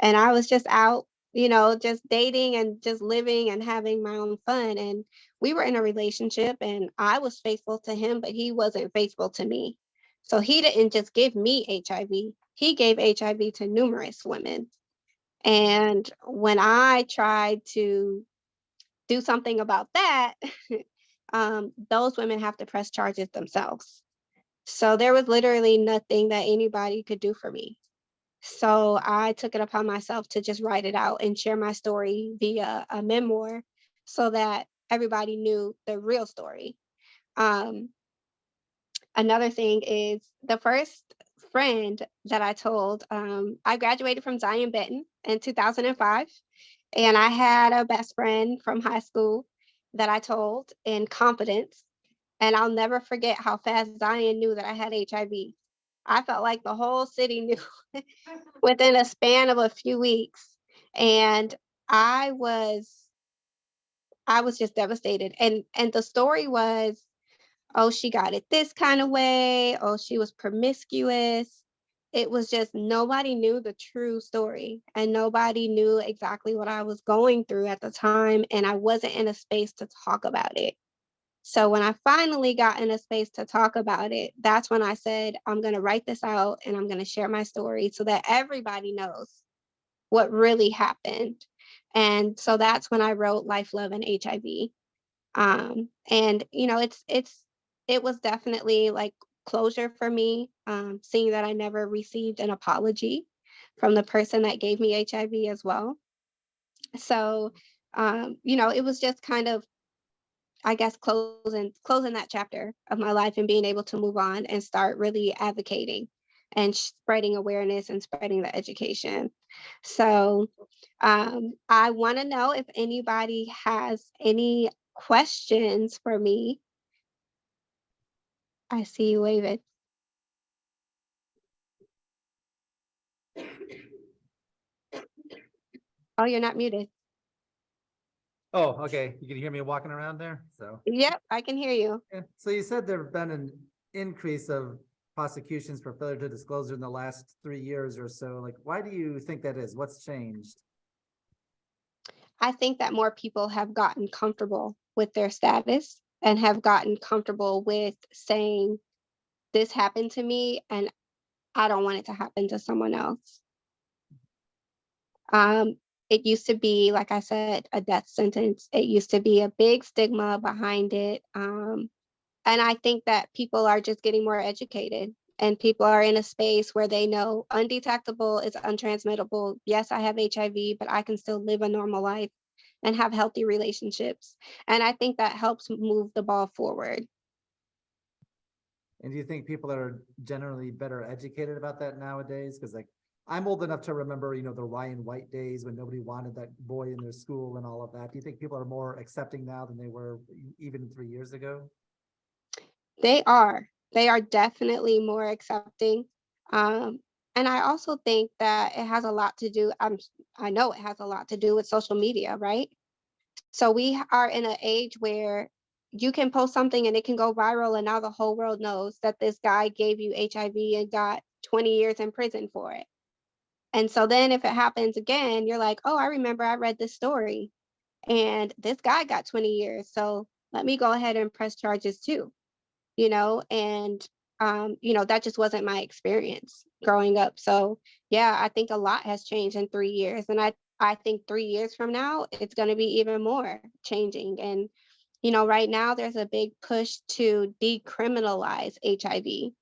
And I was just out, just dating and just living and having my own fun. And we were in a relationship, and I was faithful to him, but he wasn't faithful to me. So he didn't just give me HIV, he gave HIV to numerous women. And when I tried to do something about that, those women have to press charges themselves. So there was literally nothing that anybody could do for me. So I took it upon myself to just write it out and share my story via a memoir, so that everybody knew the real story. Um, Another thing is, the first friend that I told, I graduated from Zion Benton in 2005, and I had a best friend from high school that I told in confidence. And I'll never forget how fast Zion knew that I had HIV. I felt like the whole city knew within a span of a few weeks. And I was I was just devastated. And the story was, oh, she got it this kind of way, oh, she was promiscuous. It was just, nobody knew the true story, and nobody knew exactly what I was going through at the time, and I wasn't in a space to talk about it. So when I finally got in a space to talk about it, that's when I said, I'm going to write this out and I'm going to share my story so that everybody knows what really happened. And so that's when I wrote Life, Love, and HIV. And it was definitely like closure for me, seeing that I never received an apology from the person that gave me HIV as well. So it was just kind of, I guess, closing that chapter of my life and being able to move on and start really advocating and spreading awareness and spreading the education. So I want to know if anybody has any questions for me. I see you waving. Oh, you're not muted. Oh, okay. You can hear me walking around there, so. Yep, I can hear you. Yeah. So you said there have been an increase of prosecutions for failure to disclose in the last 3 years or so. Like, why do you think that is? What's changed? I think that more people have gotten comfortable with their status and have gotten comfortable with saying, this happened to me and I don't want it to happen to someone else. Um, it used to be, like I said, a death sentence. It used to be a big stigma behind it. And I think that people are just getting more educated, and people are in a space where they know undetectable is untransmittable. Yes, I have HIV, but I can still live a normal life and have healthy relationships. And I think that helps move the ball forward. And do you think people are generally better educated about that nowadays? Because like I'm old enough to remember, the Ryan White days when nobody wanted that boy in their school and all of that. Do you think people are more accepting now than they were even 3 years ago? They are. They are definitely more accepting. Um, and I also think that it has a lot to do, I know it has a lot to do with social media, right? So we are in an age where you can post something and it can go viral, and now the whole world knows that this guy gave you HIV and got 20 years in prison for it. And so then if it happens again, you're like, oh, I remember I read this story and this guy got 20 years. So let me go ahead and press charges too, and that just wasn't my experience growing up. So yeah, I think a lot has changed in 3 years. And I I think 3 years from now, it's going to be even more changing. And, right now there's a big push to decriminalize HIV.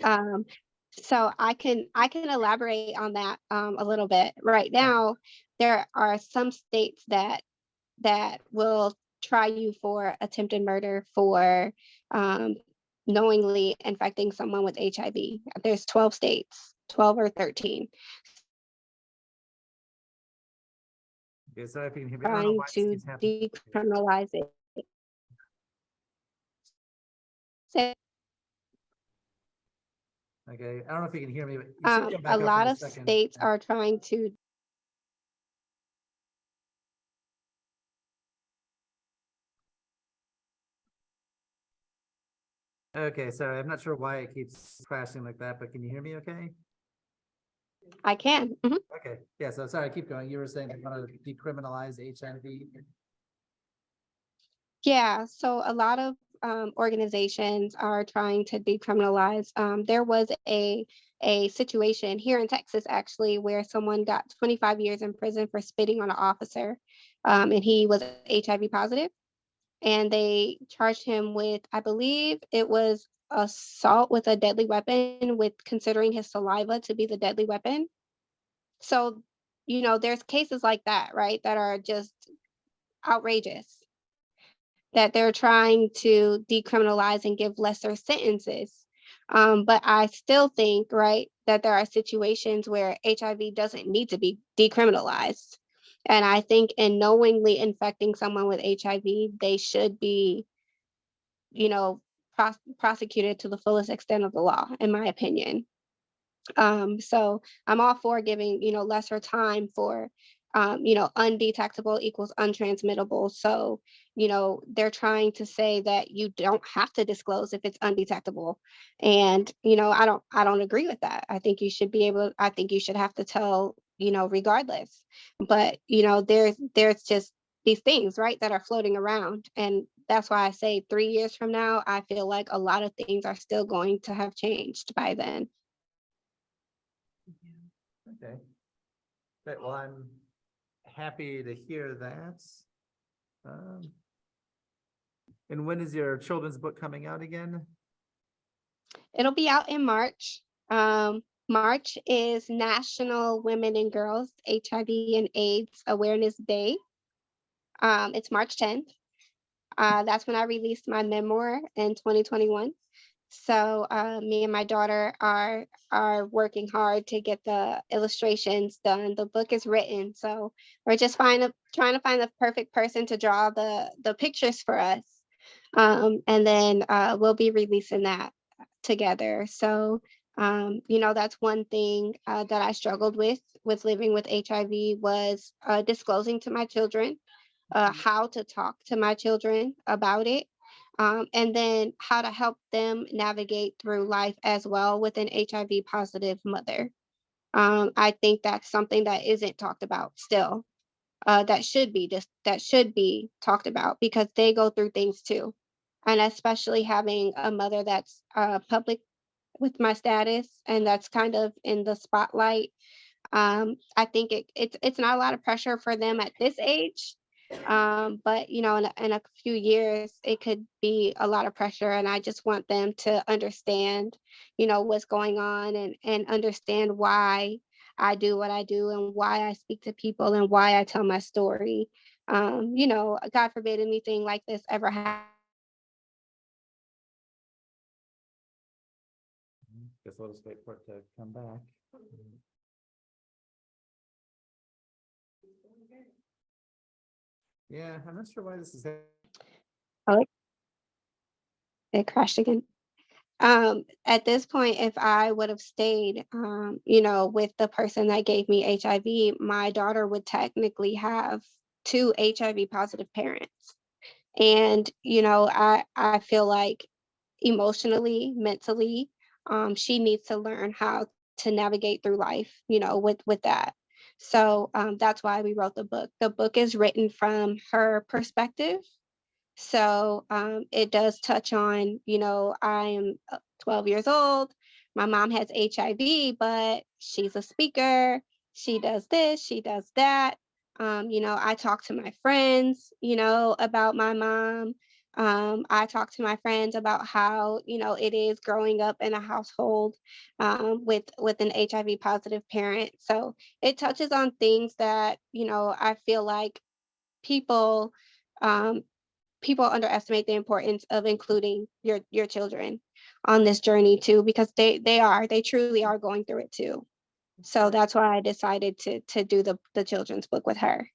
Um, so I can elaborate on that a little bit. Right now, there are some states that will try you for attempted murder for um, knowingly infecting someone with HIV. There's 12 states, 12 or 13, Okay, so if you can hear me, I don't know trying why this to keeps happening. decriminalize it. So, Okay, I don't know if you can hear me, but you should come a back up in lot a of second. states are trying to. Okay, sorry, I'm not sure why it keeps crashing like that, but can you hear me okay? I can. Okay, yeah, so sorry, keep going. You were saying they want to decriminalize HIV. Yeah, so a lot of organizations are trying to decriminalize. There was a situation here in Texas actually where someone got 25 years in prison for spitting on an officer, and he was HIV positive, and they charged him with, I believe it was assault with a deadly weapon, with considering his saliva to be the deadly weapon. So, there's cases like that, right, that are just outrageous, that they're trying to decriminalize and give lesser sentences. But I still think, right, that there are situations where HIV doesn't need to be decriminalized. And I think in knowingly infecting someone with HIV, they should be, you know, prosecuted to the fullest extent of the law, in my opinion. So I'm all for giving, lesser time for, undetectable equals untransmittable. So, they're trying to say that you don't have to disclose if it's undetectable. And, I don't agree with that. I think you should be able, I think you should have to tell, regardless. But, there's just these things, right, that are floating around. And that's why I say 3 years from now, I feel like a lot of things are still going to have changed by then. Okay. Great, well, I'm happy to hear that. Um, And when is your children's book coming out again? It'll be out in March. March is National Women and Girls HIV and AIDS Awareness Day. It's March 10th. That's when I released my memoir in 2021. So me and my daughter are working hard to get the illustrations done. The book is written, so we're just trying to find the perfect person to draw the pictures for us. And then we'll be releasing that together. So that's one thing that I struggled with living with HIV was disclosing to my children, how to talk to my children about it, and then how to help them navigate through life as well with an HIV positive mother. I think that's something that isn't talked about still. That should be talked about because they go through things too, and especially having a mother that's public with my status and that's kind of in the spotlight. I think it's not a lot of pressure for them at this age, but in a few years it could be a lot of pressure, and I just want them to understand, what's going on, and understand why I do what I do and why I speak to people and why I tell my story. God forbid anything like this ever happens. Guess we'll just wait for it to come back. Yeah, I'm not sure why this is. Oh, it crashed again. At this point, if I would have stayed, with the person that gave me HIV, my daughter would technically have two HIV positive parents. And, I feel like emotionally, mentally, she needs to learn how to navigate through life, with that. So that's why we wrote the book. The book is written from her perspective, so it does touch on, I am 12 years old. My mom has HIV, but she's a speaker. she does this, she does that. I talk to my friends, about my mom. I talk to my friends about how, it is growing up in a household with an HIV positive parent. So it touches on things that, I feel like people um, people underestimate the importance of including your children on this journey too, because they truly are going through it too. So that's why I decided to do the children's book with her.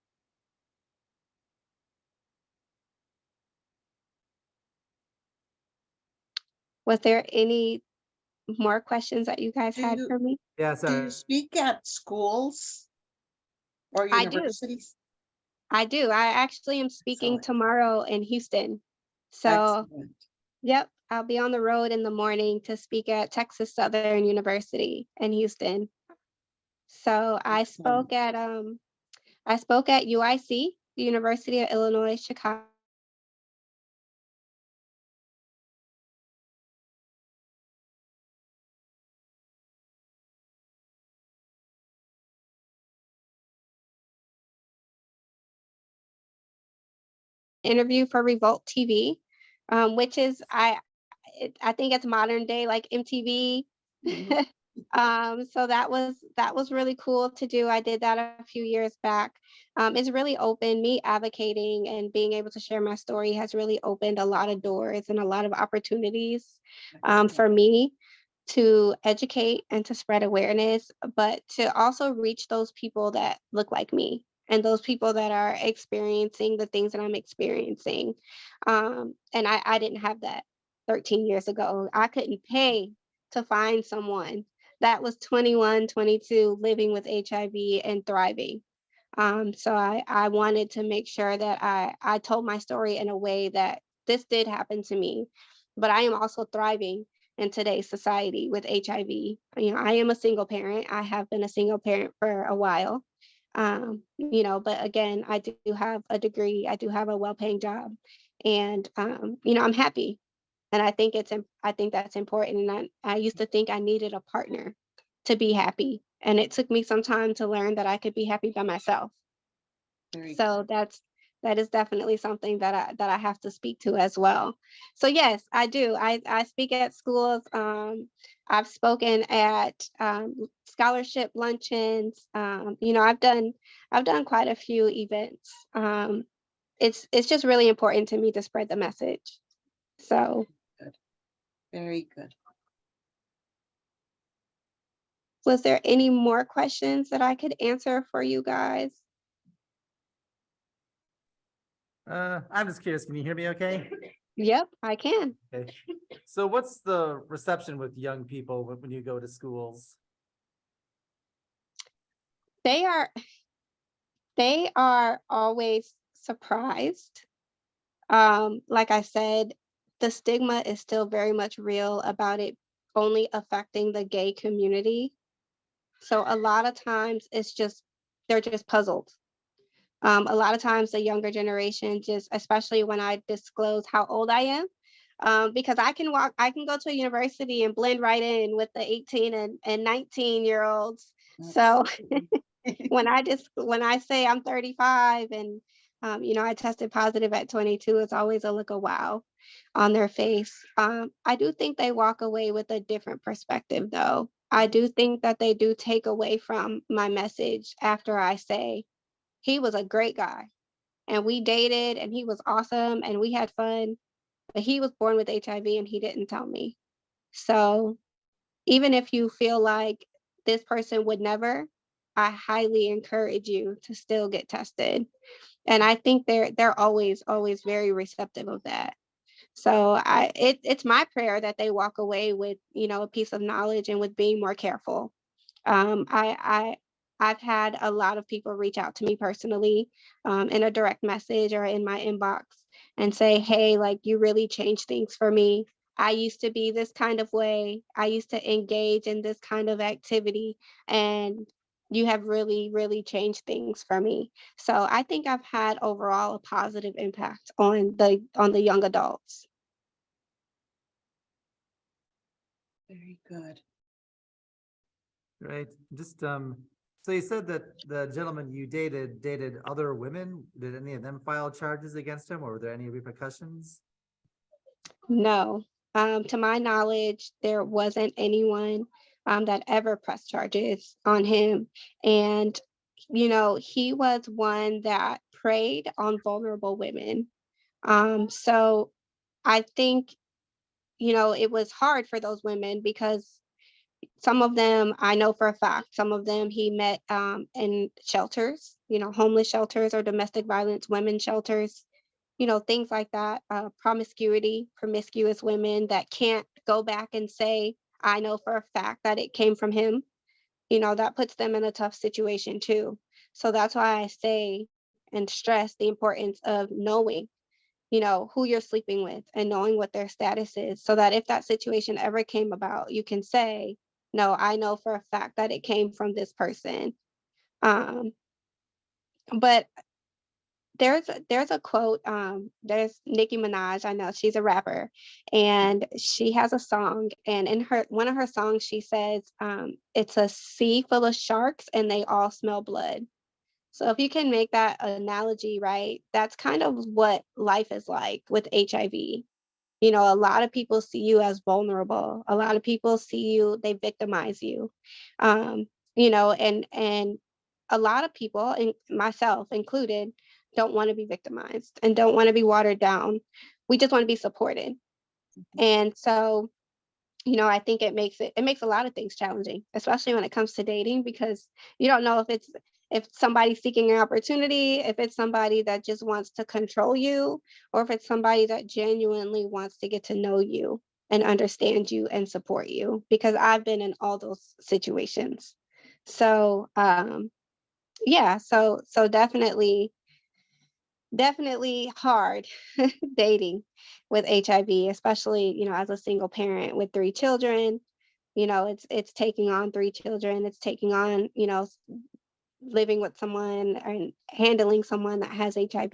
Was there any more questions that you guys Do had you for me? Yeah, do sorry. you speak at schools or I do. universities? I do. I actually am speaking Excellent. tomorrow in Houston. So, Excellent. yep, I'll be on the road in the morning to speak at Texas Southern University in Houston. So Excellent. I spoke at UIC, the University of Illinois Chicago. Interview for Revolt TV, which is I think it's modern day like MTV. Mhm. So that was really cool to do. I did that a few years back. It's really open. Me advocating and being able to share my story has really opened a lot of doors and a lot of opportunities for me to educate and to spread awareness, but to also reach those people that look like me and those people that are experiencing the things that I'm experiencing. And I didn't have that 13 years ago. I couldn't pay to find someone that was 21, 22, living with HIV and thriving. So I wanted to make sure that I told my story in a way that this did happen to me, but I am also thriving in today's society with HIV. I am a single parent. I have been a single parent for a while. But again, I do have a degree. I do have a well-paying job, and I'm happy. And I think that's important. And I used to think I needed a partner to be happy. And it took me some time to learn that I could be happy by myself. Very So that is definitely something that I have to speak to as well. So yes, I do. I speak at schools. I've spoken at scholarship luncheons. I've done quite a few events. It's just really important to me to spread the message. So good. Very good. was there any more questions that I could answer for you guys? I'm just curious, can you hear me okay? Yep, I can. Okay. So what's the reception with young people when you go to schools? They are they are always surprised. Like I said, the stigma is still very much real about it only affecting the gay community. So a lot of times they're just puzzled. A lot of times the younger generation just, especially when I disclose how old I am, because I can go to a university and blend right in with the 18 and 19-year-olds. So when I say I'm 35 and I tested positive at 22, it's always a look of wow on their face. I do think they walk away with a different perspective though. I do think that they do take away from my message after I say he was a great guy and we dated and he was awesome and we had fun, but he was born with HIV and he didn't tell me. So even if you feel like this person would never, I highly encourage you to still get tested. And I think they're always very receptive of that. So it's my prayer that they walk away with, a piece of knowledge and with being more careful. I've had a lot of people reach out to me personally in a direct message or in my inbox and say, hey, like you really changed things for me. I used to be this kind of way. I used to engage in this kind of activity, and you have really, really changed things for me. So I think I've had overall a positive impact on the young adults. Very good. Right, just So you said that the gentleman you dated other women. Did any of them file charges against him, or were there any repercussions? No, to my knowledge, there wasn't anyone that ever pressed charges on him. And, he was one that preyed on vulnerable women. So I think, it was hard for those women because some of them I know for a fact, some of them he met in shelters, homeless shelters or domestic violence women shelters, things like that. Promiscuous women that can't go back and say, I know for a fact that it came from him, that puts them in a tough situation too. So that's why I say and stress the importance of knowing, who you're sleeping with and knowing what their status is so that if that situation ever came about, you can say, no, I know for a fact that it came from this person. Um, but there's a quote, there's Nicki Minaj, I know she's a rapper, and she has a song, and in her one of her songs she says, it's a sea full of sharks and they all smell blood. So if you can make that analogy, right, that's kind of what life is like with HIV. A lot of people see you as vulnerable. A lot of people see you, they victimize you. Um, and a lot of people, and myself included, don't want to be victimized and don't want to be watered down. We just want to be supported. And so, I think it makes a lot of things challenging, especially when it comes to dating, because you don't know if somebody's seeking an opportunity, if it's somebody that just wants to control you, or if it's somebody that genuinely wants to get to know you and understand you and support you, because I've been in all those situations. So, yeah, so definitely hard dating with HIV, especially, as a single parent with 3 children. It's taking on 3 children. It's taking on, living with someone and handling someone that has HIV.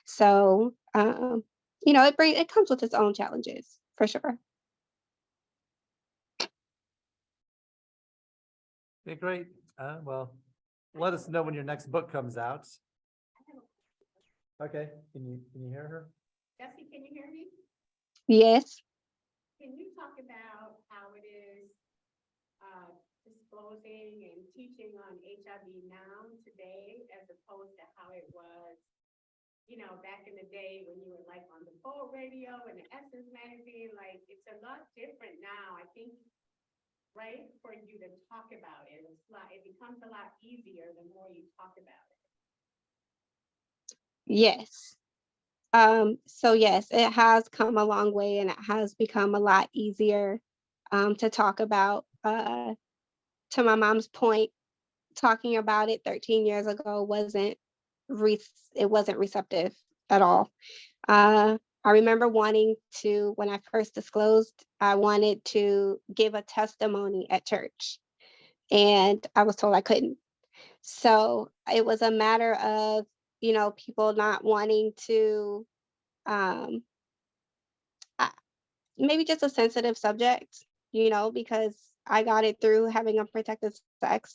So, it comes with its own challenges for sure. Okay, great. Well, let us know when your next book comes out. Okay, can you hear her? Jesse, can you hear me? Yes. Can you talk about how it is disclosing and teaching on HIV now today as opposed to how it was, back in the day when you were like on the Bold Radio and the Essence magazine? Like, it's a lot different now, I think, right? For you to talk about it. It becomes a lot easier the more you talk about it. Yes. So yes, it has come a long way and it has become a lot easier to talk about. To my mom's point, talking about it 13 years ago it wasn't receptive at all. I remember when I first disclosed, I wanted to give a testimony at church, and I was told I couldn't. So it was a matter of, people not wanting to, um, I- maybe just a sensitive subject, because I got it through having unprotected sex,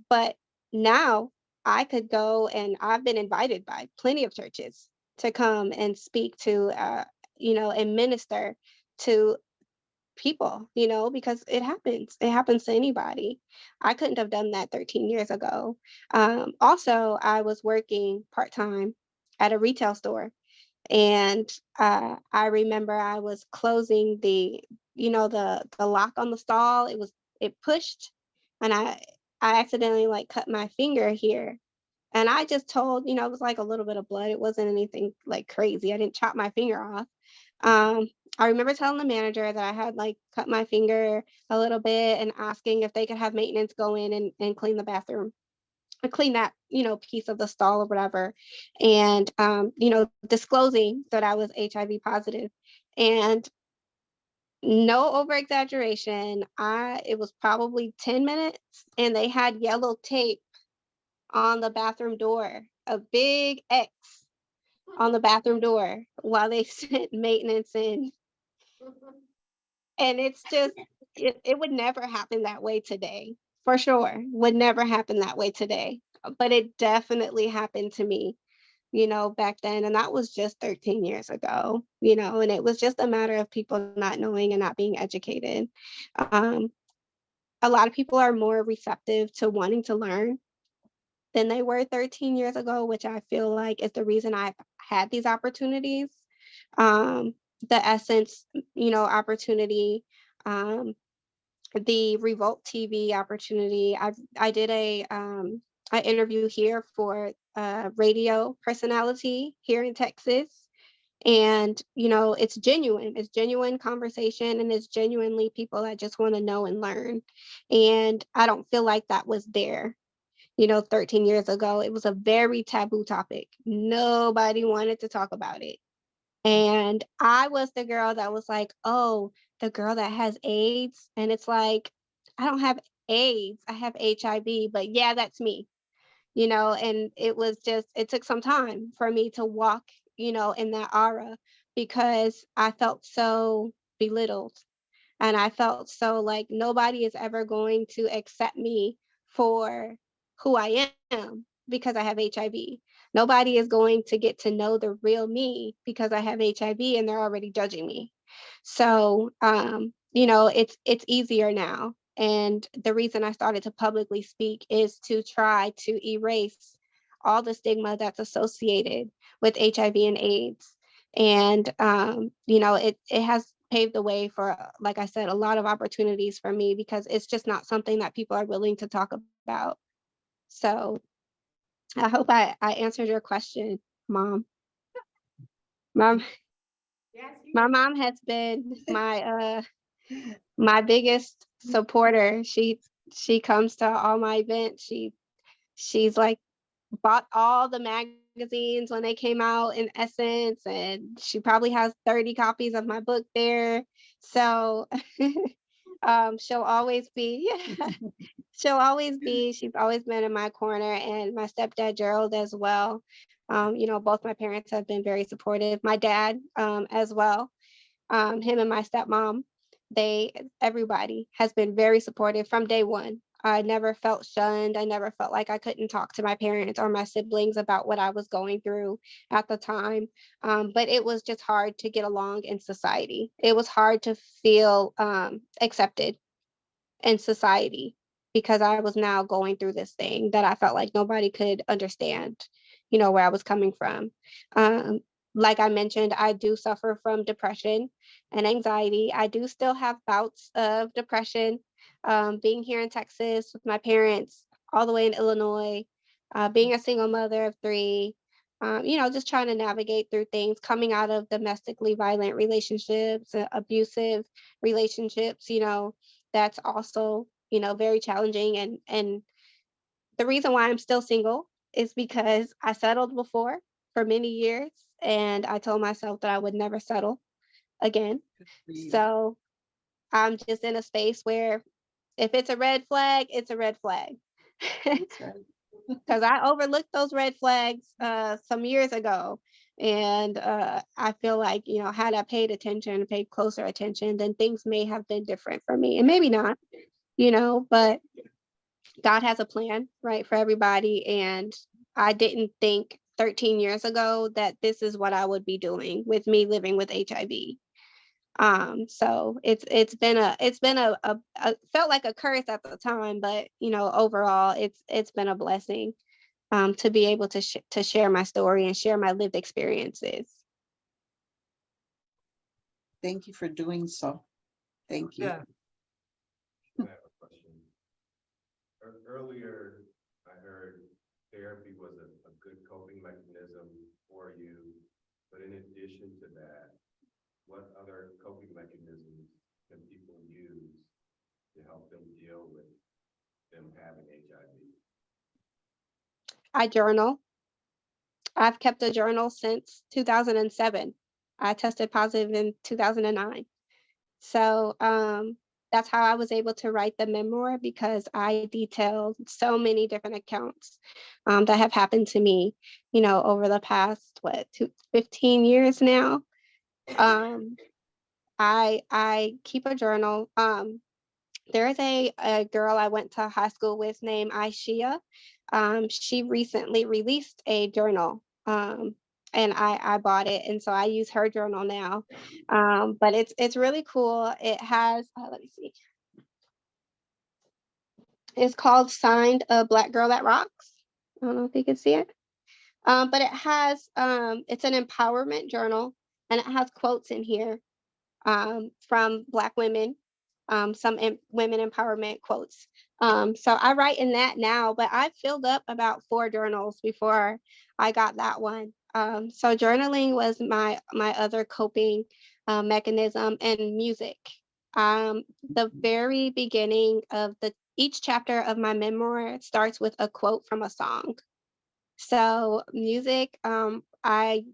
but now I could go, and I've been invited by plenty of churches to come and speak to, and minister to people, because it happens to anybody. I couldn't have done that 13 years ago. Also, I was working part-time at a retail store, and I remember I was closing the lock on the stall. It pushed, and I accidentally like cut my finger here. And I just told, it was like a little bit of blood. It wasn't anything like crazy. I didn't chop my finger off. Um, I remember telling the manager that I had like cut my finger a little bit and asking if they could have maintenance go in and clean the bathroom, clean that, piece of the stall or whatever. And, disclosing that I was HIV positive. And no over exaggeration, it was probably 10 minutes and they had yellow tape on the bathroom door, a big X on the bathroom door while they sent maintenance in. And it's just, it would never happen that way today. for sure. Would never happen that way today. But it definitely happened to me, back then. And that was just 13 years ago, and it was just a matter of people not knowing and not being educated. Um, a lot of people are more receptive to wanting to learn than they were 13 years ago, which I feel like is the reason I've had these opportunities. Um, the Essence, opportunity, um, the Revolt TV opportunity. I did an interview here for radio personality here in Texas. And, it's genuine conversation, and it's genuinely people that just want to know and learn. And I don't feel like that was there, 13 years ago. It was a very taboo topic. Nobody wanted to talk about it. And I was the girl that was like, oh, the girl that has AIDS. And it's like, I don't have AIDS, I have HIV, but yeah, that's me, and it took some time for me to walk, in that aura, because I felt so belittled. And I felt so like nobody is ever going to accept me for who I am because I have HIV. Nobody is going to get to know the real me because I have HIV and they're already judging me. So, it's easier now. And the reason I started to publicly speak is to try to erase all the stigma that's associated with HIV and AIDS. And, it has paved the way for, like I said, a lot of opportunities for me, because it's just not something that people are willing to talk about. So I hope I answered your question, Mom. Mom, Yes, you my did. mom has been my biggest supporter. She comes to all my events. She's like bought all the magazines when they came out in Essence, and she probably has 30 copies of my book there. So she'll always be she's always been in my corner, and my stepdad Gerald as well. Both my parents have been very supportive. My dad as well. Him and my stepmom, everybody has been very supportive from day one. I never felt shunned. I never felt like I couldn't talk to my parents or my siblings about what I was going through at the time. But it was just hard to get along in society. It was hard to feel accepted in society, because I was now going through this thing that I felt like nobody could understand, where I was coming from. Um, like I mentioned, I do suffer from depression and anxiety. I do still have bouts of depression, being here in Texas with my parents, all the way in Illinois, being a single mother of three, just trying to navigate through things, coming out of domestically violent relationships, abusive relationships, that's also, very challenging. And the reason why I'm still single is because I settled before for many years, and I told myself that I would never settle again. For you. So I'm just in a space where if it's a red flag, it's a red flag. That's right. Because I overlooked those red flags some years ago. And I feel like, had I paid attention, paid closer attention, then things may have been different for me. And maybe not, but God has a plan, right, for everybody. And I didn't think 13 years ago that this is what I would be doing with me living with HIV. So it's been a felt like a curse at the time, but overall it's been a blessing, to be able to share my story and share my lived experiences. Thank you for doing so. Thank you. Yeah. I have a question. Earlier, I heard therapy was a good coping mechanism for you, but in addition to that, what other coping mechanisms can people use to help them deal with them having HIV? I journal. I've kept a journal since 2007. I tested positive in 2009. So that's how I was able to write the memoir, because I detailed so many different accounts that have happened to me, over the past, 15 years now. Um, I keep a journal. There is a girl I went to high school with named Aishia. She recently released a journal, and I bought it, and so I use her journal now. But it's really cool. It has, let me see, it's called Signed a Black Girl That Rocks. I don't know if you can see it. But it has, it's an empowerment journal, and it has quotes in here from Black women, some women empowerment quotes. So I write in that now, but I filled up about 4 journals before I got that one. So journaling was my other coping mechanism, and music. The very beginning of each chapter of my memoir starts with a quote from a song. So music, I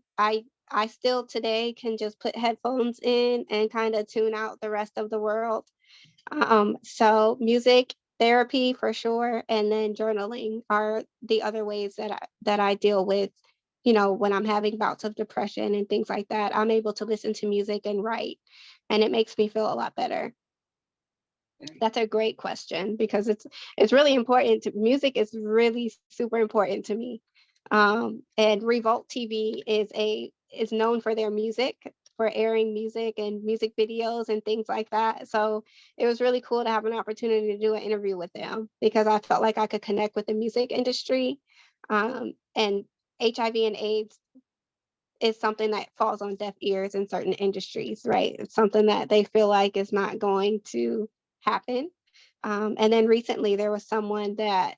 I still today can just put headphones in and kind of tune out the rest of the world. So music, therapy for sure, and then journaling are the other ways that I deal with, when I'm having bouts of depression and things like that. I'm able to listen to music and write, and it makes me feel a lot better. That's a great question because it's really important to music is really super important to me. And Revolt TV is known for their music, for airing music and music videos and things like that. So it was really cool to have an opportunity to do an interview with them because I felt like I could connect with the music industry. And HIV and AIDS is something that falls on deaf ears in certain industries, right? It's something that they feel like is not going to happen. And then recently there was someone that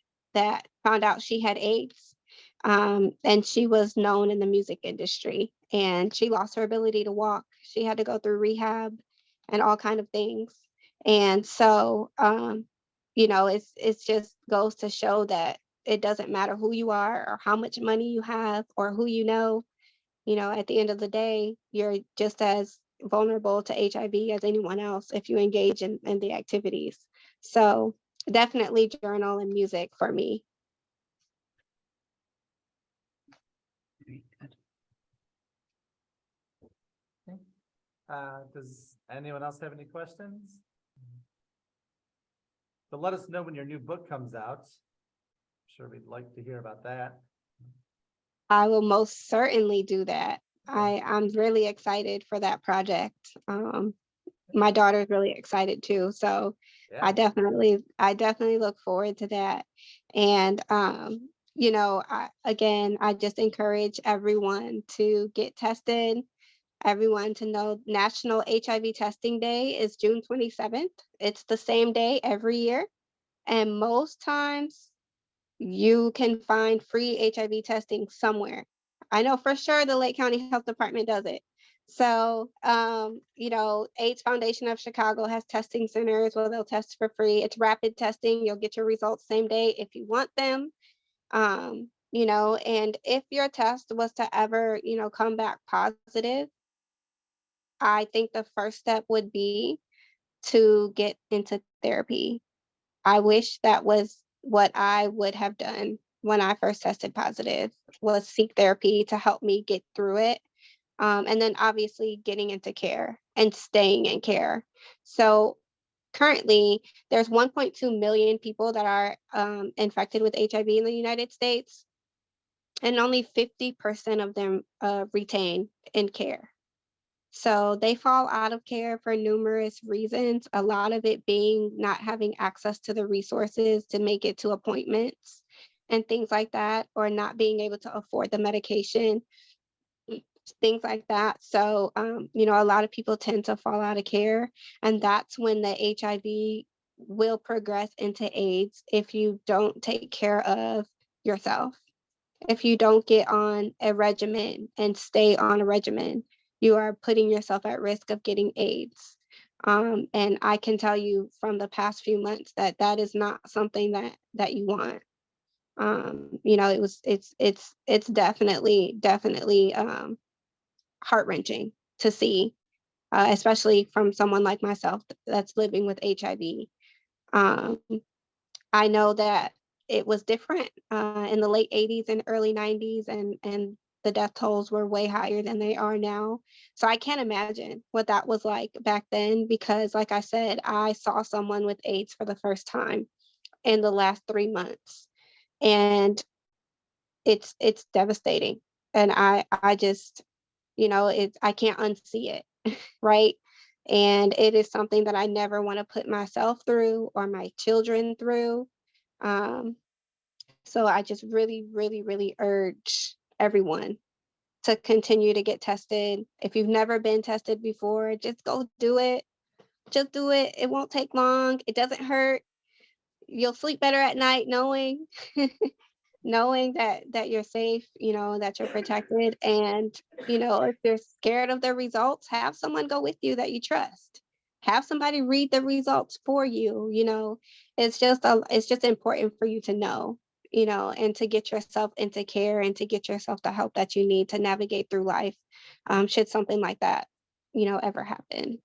found out she had AIDS, and she was known in the music industry, and she lost her ability to walk. She had to go through rehab and all kind of things. And so, it's just goes to show that it doesn't matter who you are or how much money you have or who you know. At the end of the day, you're just as vulnerable to HIV as anyone else if you engage in the activities. So definitely journal and music for me. Very good. Okay. Does anyone else have any questions? So let us know when your new book comes out. I'm sure we'd like to hear about that. I will most certainly do that. I'm really excited for that project. My daughter's really excited too. So Yeah. I definitely look forward to that. And I just encourage everyone to get tested, everyone to know National HIV Testing Day is June 27th. It's the same day every year. And most times you can find free HIV testing somewhere. I know for sure the Lake County Health Department does it. So, AIDS Foundation of Chicago has testing centers where they'll test for free. It's rapid testing. You'll get your results same day if you want them. And if your test was to ever, come back positive, I think the first step would be to get into therapy. I wish that was what I would have done when I first tested positive, was seek therapy to help me get through it. And then obviously getting into care and staying in care. So currently there's 1.2 million people that are infected with HIV in the United States, and only 50% of them retain in care. So they fall out of care for numerous reasons, a lot of it being not having access to the resources to make it to appointments and things like that, or not being able to afford the medication, things like that. So, a lot of people tend to fall out of care, and that's when the HIV will progress into AIDS if you don't take care of yourself. If you don't get on a regimen and stay on a regimen, you are putting yourself at risk of getting AIDS. And I can tell you from the past few months that that is not something that you want. It's definitely heart-wrenching to see, especially from someone like myself that's living with HIV. Um, I know that it was different in the late 80s and early 90s, and the death tolls were way higher than they are now. So I can't imagine what that was like back then, because like I said, I saw someone with AIDS for the first time in the last 3 months. And it's devastating. And I just, I can't unsee it, right? And it is something that I never want to put myself through or my children through. Um, so I just really, really, really urge everyone to continue to get tested. If you've never been tested before, just go do it. Just do it. It won't take long. It doesn't hurt. You'll sleep better at night knowing knowing that you're safe, that you're protected. And, if you're scared of the results, have someone go with you that you trust. Have somebody read the results for you. It's just important for you to know, and to get yourself into care and to get yourself the help that you need to navigate through life, should something like that, ever happen.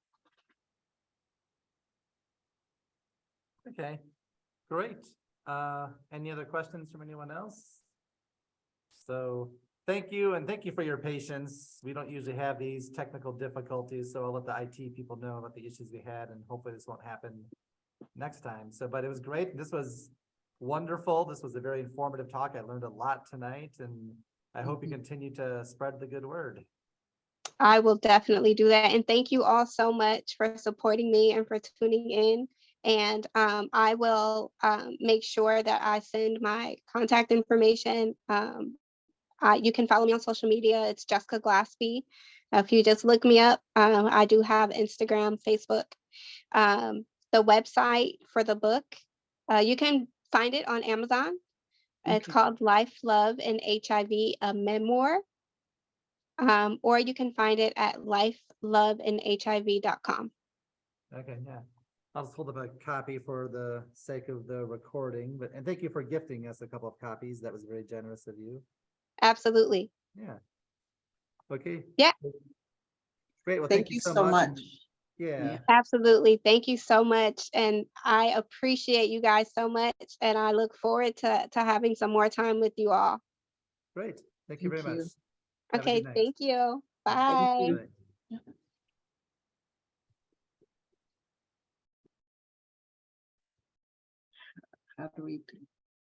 Okay, great. Any other questions from anyone else? So thank you, and thank you for your patience. We don't usually have these technical difficulties, so I'll let the IT people know about the issues we had, and hopefully this won't happen next time. So, but it was great. This was wonderful. This was a very informative talk. I learned a lot tonight, and I hope you continue to spread the good word. I will definitely do that. And thank you all so much for supporting me and for tuning in. And I will make sure that I send my contact information. You can follow me on social media. It's Jessica Glaspie. If you just look me up, I do have Instagram, Facebook. The website for the book, you can find it on Amazon. It's called Life, Love, and HIV, a Memoir. Or you can find it at lifeloveandhiv.com. Okay, yeah. I'll just hold up a copy for the sake of the recording, and thank you for gifting us a couple of copies. That was very generous of you. Absolutely. Yeah. Okay. Yeah. Great. Well, Thank you so much. Yeah. Absolutely. Thank you so much. And I appreciate you guys so much. And I look forward to having some more time with you all. Great. Thank you very Thank you. much. Have a Okay. good night. Thank you. Thank Bye. you. you. Bye. How do we